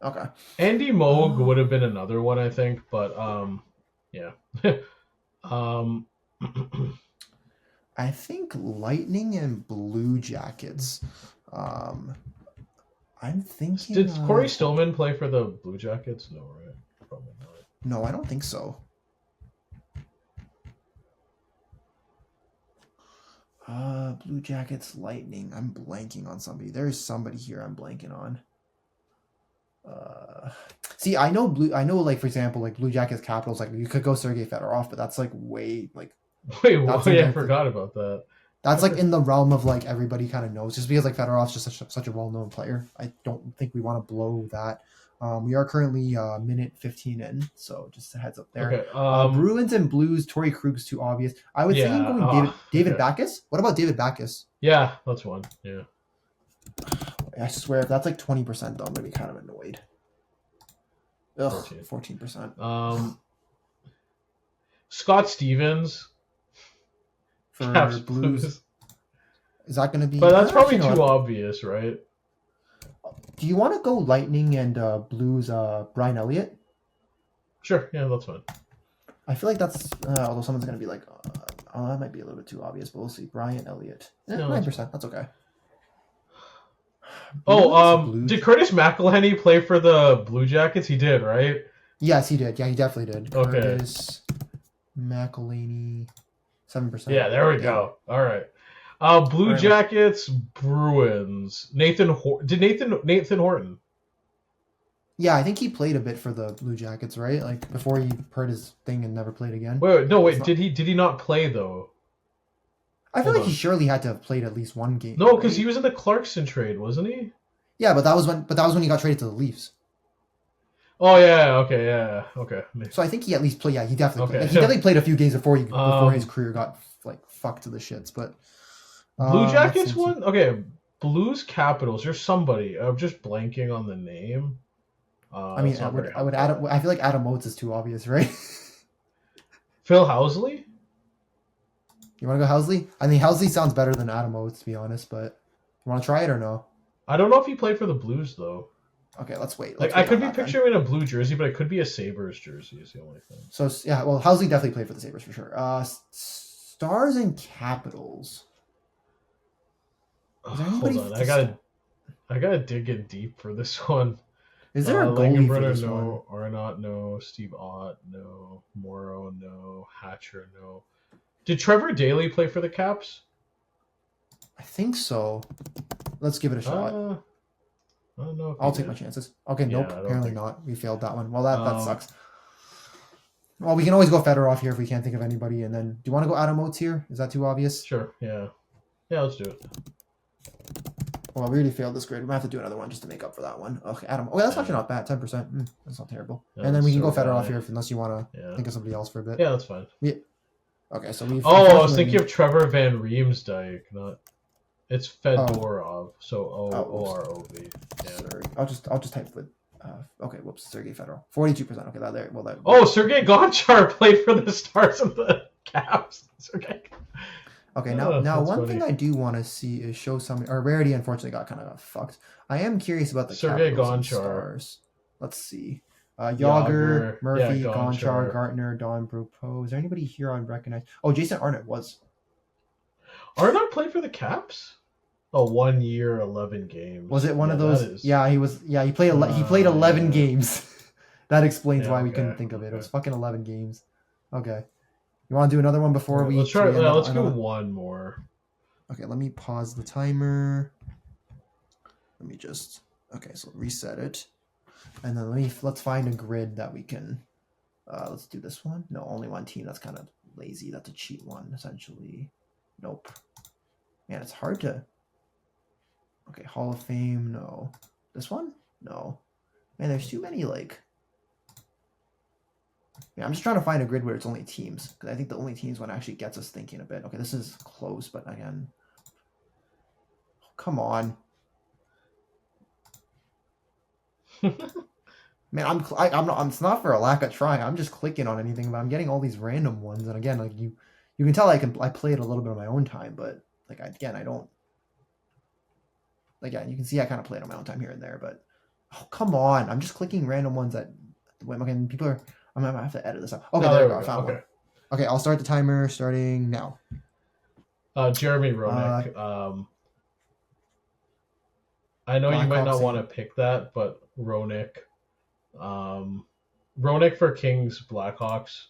Okay. Andy Moog would have been another one, I think, but yeah. I think Lightning and Blue Jackets. I'm thinking. Did Corey Stillman play for the Blue Jackets? No, right? Probably not. No, I don't think so. Blue Jackets, Lightning. I'm blanking on somebody. There's somebody here I'm blanking on. See, I know like for example, like Blue Jackets Capitals, like you could go Sergei Fedorov, but that's like way like. Wait, I forgot about that. That's like in the realm of like everybody kind of knows, just because like Fedorov's just such a well-known player. I don't think we want to blow that. We are currently minute 15 in, so just a heads up there. Okay. Bruins and Blues, Torrey Krug's too obvious. I would say I'm going David Backes. What about David Backes? Yeah, that's one. Yeah. I swear, if that's like 20%, though, I'm gonna be kind of annoyed. Ugh, 14%. Scott Stevens for Blues. Is that going to be? But that's probably too obvious, right? Do you want to go Lightning and Blues? Brian Elliott. Sure. Yeah, that's fine. I feel like that's although someone's going to be like, oh, that might be a little bit too obvious, but we'll see. Brian Elliott. 9%. That's okay. Blues. Did Curtis McElhenney play for the Blue Jackets? He did, right? Yes, he did. Yeah, he definitely did. Okay. Curtis McElhenney, 7%. Yeah, there we go. All right. Blue Jackets, Bruins. Nathan Horton? Yeah, I think he played a bit for the Blue Jackets, right? Like before he hurt his thing and never played again. Wait. Did he not play though? I feel like he surely had to have played at least one game. No, because he was in the Clarkson trade, wasn't he? Yeah, but that was when he got traded to the Leafs. Oh yeah, okay, yeah, okay. So I think he at least played. Yeah, he definitely played. Like, he definitely played a few games before his career got like fucked to the shits. But Blue Jackets one. Okay, Blues Capitals. There's somebody. I'm just blanking on the name. I mean, I would add. I feel like Adam Oates is too obvious, right? Phil Housley. You want to go Housley? I mean, Housley sounds better than Adam Oates, to be honest. But you want to try it or no? I don't know if he played for the Blues though. Okay, let's wait. I could be picturing a blue jersey, but it could be a Sabres jersey. Is the only thing. So yeah, well, Housley definitely played for the Sabres for sure. Stars and Capitals. Is there anybody? Hold on, I gotta dig in deep for this one. Is there a goalie for this one? Arnott, no. Steve Ott, no. Morrow, no. Hatcher, no. Did Trevor Daley play for the Caps? I think so. Let's give it a shot. I don't know. I'll take my chances. Okay, nope. Apparently not. We failed that one. Well, that sucks. Well, we can always go Fedorov here if we can't think of anybody. And then, do you want to go Adam Oates here? Is that too obvious? Sure. Yeah. Yeah, let's do it. Well, we already failed this grade. We might have to do another one just to make up for that one. Okay, Adam. Oh, that's actually not bad. 10%. That's not terrible. And then we can go Fedorov here unless you want to think of somebody else for a bit. Yeah, that's fine. Okay, so we've. I was thinking of Trevor Van Riemsdyk, not. It's Fedorov, so O-R-O-V. Yeah. Sorry, I'll just type with. Okay, whoops, Sergei Fedorov, 42%. Okay, that there. Well, that. Oh, Sergei Gonchar played for the Stars and the Caps. Sergei. Okay, now one thing I do want to see is show some. Our rarity, unfortunately, got fucked. I am curious about the Sergei Capitals Gonchar. Stars. Let's see. Yager, Murphy, Gonchar, Gartner, Don Bropo. Is there anybody here on recognize? Oh, Jason Arnott was. Arnott played for the Caps? 1 year, 11 games. Was it one of those? Yeah, he was. Yeah, he played 11 games. That explains why we couldn't think of it. It was fucking 11 games. Okay. You want to do another one before we? Let's try. Yeah, let's do one more. Okay, let me pause the timer. Let me just. Okay, so reset it, and then let's find a grid that we can. Let's do this one. No, only one team. That's kind of lazy. That's a cheat one, essentially. Nope. Man, it's hard to. Okay, Hall of Fame. No. This one? No. Man, there's too many Yeah, I'm just trying to find a grid where it's only teams, because I think the only teams one actually gets us thinking a bit. Okay, this is close, but again, come on, man. I'm not. It's not for a lack of trying. I'm just clicking on anything, but I'm getting all these random ones. And again, like you can tell I play it a little bit on my own time, but like I don't. Again, you can see I kind of play it on my own time here and there, but oh come on, I'm just clicking random ones that when people are. I'm gonna have to edit this out. Okay, No, there we we go. I go. found Okay. one. Okay, I'll start the timer starting now. Jeremy Roenick. I know you might not Blackhawks want to pick that, but Roenick. Roenick for Kings, Blackhawks.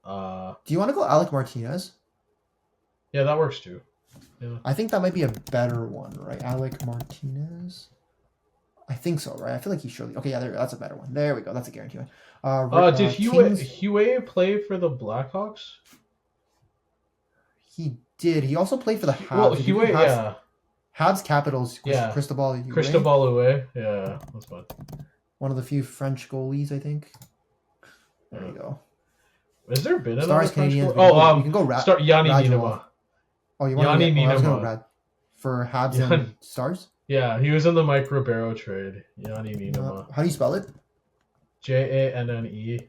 Do you want to go Alec Martinez? Yeah, that works too. Yeah. I think that might be a better one, right? Alec Martinez. I think so, right? I feel like he surely. Okay, yeah, that's a better one. There we go. That's a guarantee one. Did Huey play for the Blackhawks? He did. He also played for the Habs. Well, Huey, yeah. Habs Capitals. Yeah. Cristobal Huey. Cristobal Huey. Yeah, that's fun. One of the few French goalies, I think. There you go. Has there been Stars French Canadians? goalie? You can go Yanni Niinema. Oh, you want Yanni Niinema. Rad for Habs and Stars? Yeah, he was in the Mike Ribeiro trade. Yanni Niinema. How do you spell it? Janne.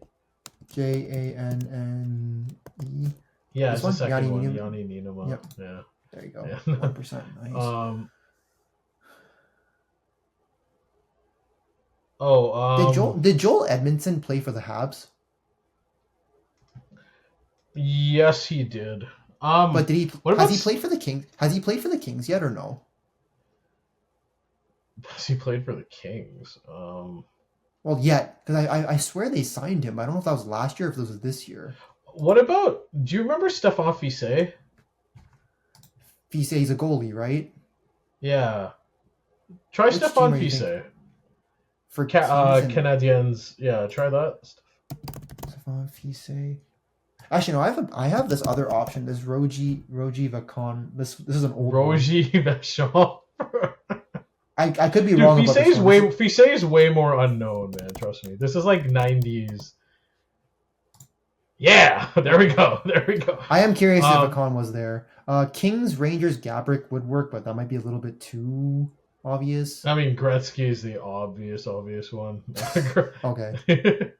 Janne. Yeah, this it's the one? second Yanni one. Niinema? Yanni Niinema. Yep. Yeah. There you go. Yeah. 1%. Nice. Did Joel Edmondson play for the Habs? Yes, he did. But has he played for the Kings? Has he played for the Kings yet or no? Has he played for the Kings? Well, yet, because I swear they signed him. I don't know if that was last year or if this was this year. What about? Do you remember Stéphane Fiset? Fiset, he's a goalie, right? Yeah. Try Stéphane Fiset. For Canadiens, yeah, try that. Stéphane Fiset. Actually, no, I have this other option. This Roji Vacon. This is an old Roji Vachon. I could be wrong about this one. Fiset is way more unknown, man. Trust me. This is like 90s. Yeah, there we go. I am curious if Vacon was there. Kings, Rangers, Gabrick would work, but that might be a little bit too obvious. I mean, Gretzky is the obvious one. Okay. Do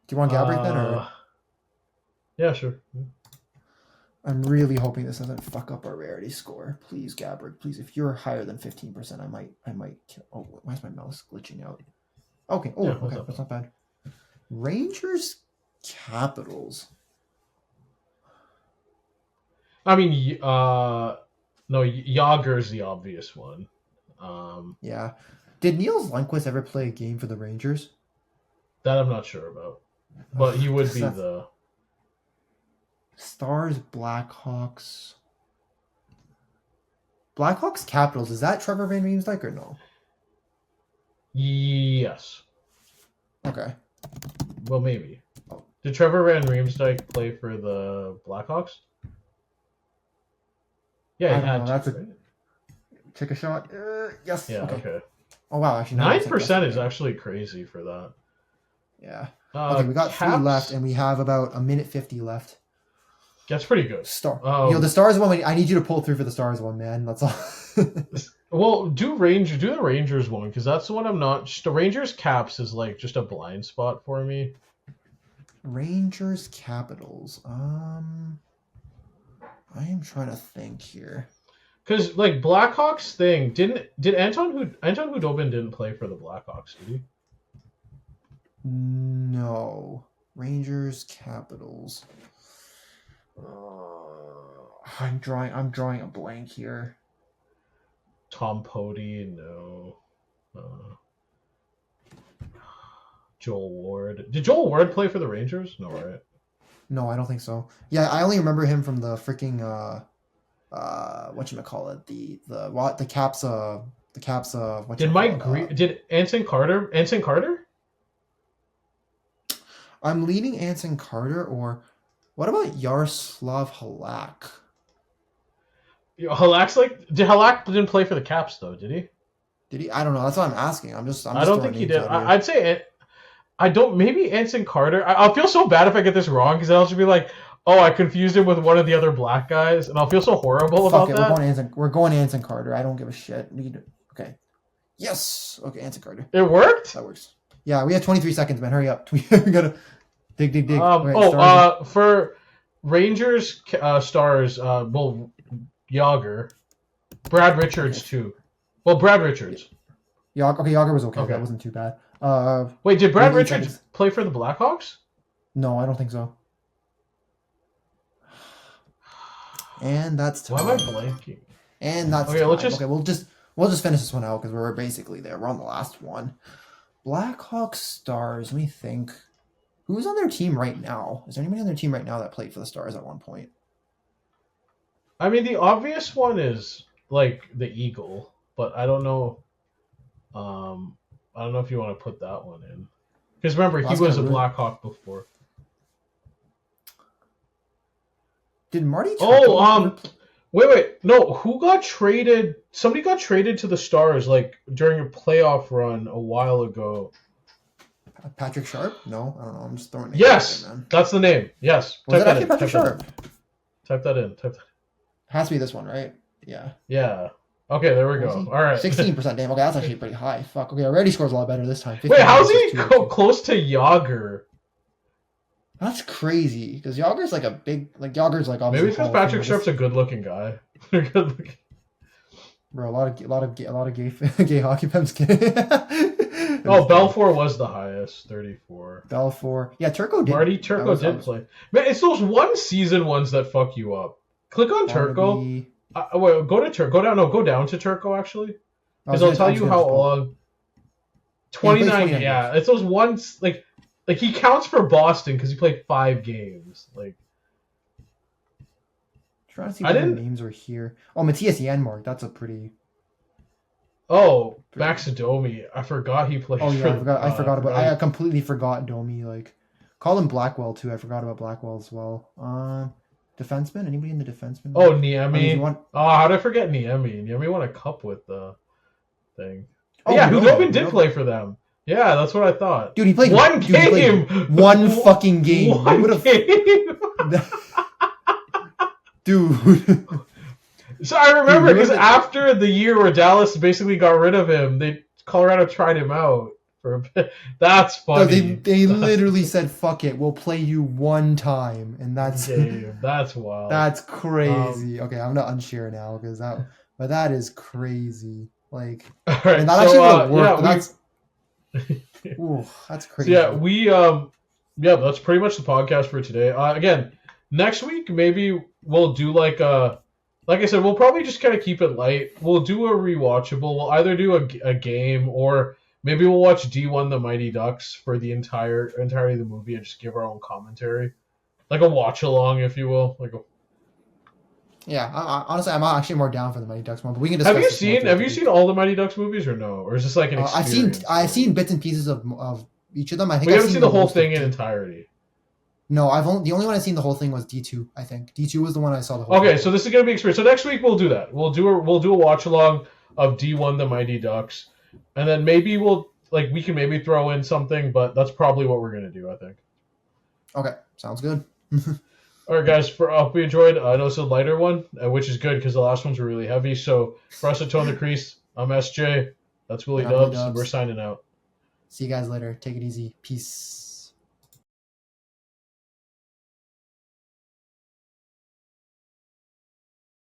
you want Gabrick then, or? Yeah, sure. I'm really hoping this doesn't fuck up our rarity score. Please, Gabrick, please. If you're higher than 15%, I might kill. Oh, why is my mouse glitching out? Okay. Oh, yeah, okay. That's not bad. Rangers, Capitals. I mean, no, Yager's the obvious one. Yeah. Did Niels Lundqvist ever play a game for the Rangers? That I'm not sure about. But he would be the... Stars, Blackhawks. Blackhawks, Capitals. Is that Trevor Van Riemsdyk or no? Yes. Okay. Well, maybe. Did Trevor Van Riemsdyk play for the Blackhawks? Yeah, he had. That's take a shot. Yes. Yeah. Okay. Oh wow! Actually, 9% is actually crazy for that. Yeah. Okay, we got 3 left, and we have about 1:50 left. That's pretty good. The Stars one. I need you to pull through for the Stars one, man. That's all. Well, do the Rangers one, because that's the one I'm not. Just the Rangers Caps is like just a blind spot for me. Rangers Capitals. I am trying to think here. Because like Blackhawks thing did Anton Hudobin didn't play for the Blackhawks, did he? No. Rangers Capitals. I'm drawing a blank here. Tom Pody, no. Joel Ward. Did Joel Ward play for the Rangers? No, right? No, I don't think so. Yeah, I only remember him from the freaking whatchamacallit, the Caps Did Mike Green did Anson Carter? I'm leaning Anson Carter, or what about Yaroslav Halak? Halak didn't play for the Caps though, did he? Did he? I don't know. That's what I'm asking. I don't think he did. I'd say I don't. Maybe Anson Carter. I'll feel so bad if I get this wrong because I'll just be like, oh, I confused him with one of the other black guys, and I'll feel so horrible Fuck about it, that. we're going Anson Carter. I don't give a shit. Okay. Yes. Okay, Anson Carter. It worked. That works. Yeah, we have 23 seconds, man. Hurry up. We gotta dig. For Rangers stars, Yager, Brad Richards too. Well, Brad Richards. Yager was okay. That wasn't too bad. Wait, did Brad Richards play for the Blackhawks? No, I don't think so. And that's time. Why am I blanking? And that's okay. Time. We'll just finish this one out because we're basically there. We're on the last one. Blackhawks Stars. Let me think. Who's on their team right now? Is there anybody on their team right now that played for the Stars at one point? I mean, the obvious one is like the Eagle, but I don't know. I don't know if you want to put that one in because remember he was a Blackhawk before. Did Marty? Wait. No, who got traded? Somebody got traded to the Stars like during a playoff run a while ago. Patrick Sharp? No, I don't know. I'm just throwing. Yes, man. That's the name. Yes. Was it actually Patrick Sharp? Type that in. Has to be this one, right? Yeah. Yeah. Okay, there we go. All right. 16%. Damn. Okay, that's actually pretty high. Fuck. Okay, already scores a lot better this time. Wait, how's he close to Yager? That's crazy because Yager's like a big Yager's like obviously. Maybe because Patrick Sharp's a good-looking guy. Good looking. Bro, a lot of gay hockey pimps. Oh, Belfour was the highest, 34. Belfour, yeah, Turco did. Marty Turco did play. Man, it's those one season ones that fuck you up. Click on Turco. Wait, go to Turco. Go down to Turco actually, because I'll tell you how long. 29. Yeah, it's those ones like he counts for Boston because he played 5 games. Like, trying to see what names are here. Oh, Matthias Janmark. That's a pretty. Oh, Max Domi. I forgot he played. Oh yeah, I completely forgot Domi. Like, Colin Blackwell too. I forgot about Blackwell as well. Defenseman. Anybody in the defenseman? Oh, Niemi. How did I forget Niemi? Niemi won a cup with the thing. Oh, yeah, Hudobin did play for them. Yeah, that's what I thought. Dude, he played one game. One fucking game. One game. Dude. So I remember because after the year where Dallas basically got rid of him, Colorado tried him out for a bit. That's funny. No, they literally said, "Fuck it, we'll play you one time," and that's that's wild. That's crazy. Okay, I'm gonna unshare now because that is crazy. Like, all right, and that actually would work. That's crazy. So that's pretty much the podcast for today. Again, next week maybe we'll do like I said, we'll probably just kind of keep it light. We'll do a rewatchable. We'll either do a game or maybe we'll watch D1 The Mighty Ducks for the entirety of the movie and just give our own commentary, like a watch along, if you will. Honestly, I'm actually more down for the Mighty Ducks one, but we can discuss. Have you seen all the Mighty Ducks movies or no? Or is this like an experience? I've seen bits and pieces of each of them. I think we haven't seen the whole thing in entirety. No, the only one I've seen the whole thing was D2. I think D2 was the one I saw the whole. Okay, so this is gonna be experience. So next week we'll do that. We'll do a watch along of D1 The Mighty Ducks, and then maybe we can maybe throw in something, but that's probably what we're gonna do. I think. Okay, sounds good. All right, guys. I hope you enjoyed. I know it's a lighter one, which is good because the last ones were really heavy. So for us at Tone the Crease, I'm SJ. That's WillyDubz. We're signing out. See you guys later. Take it easy. Peace.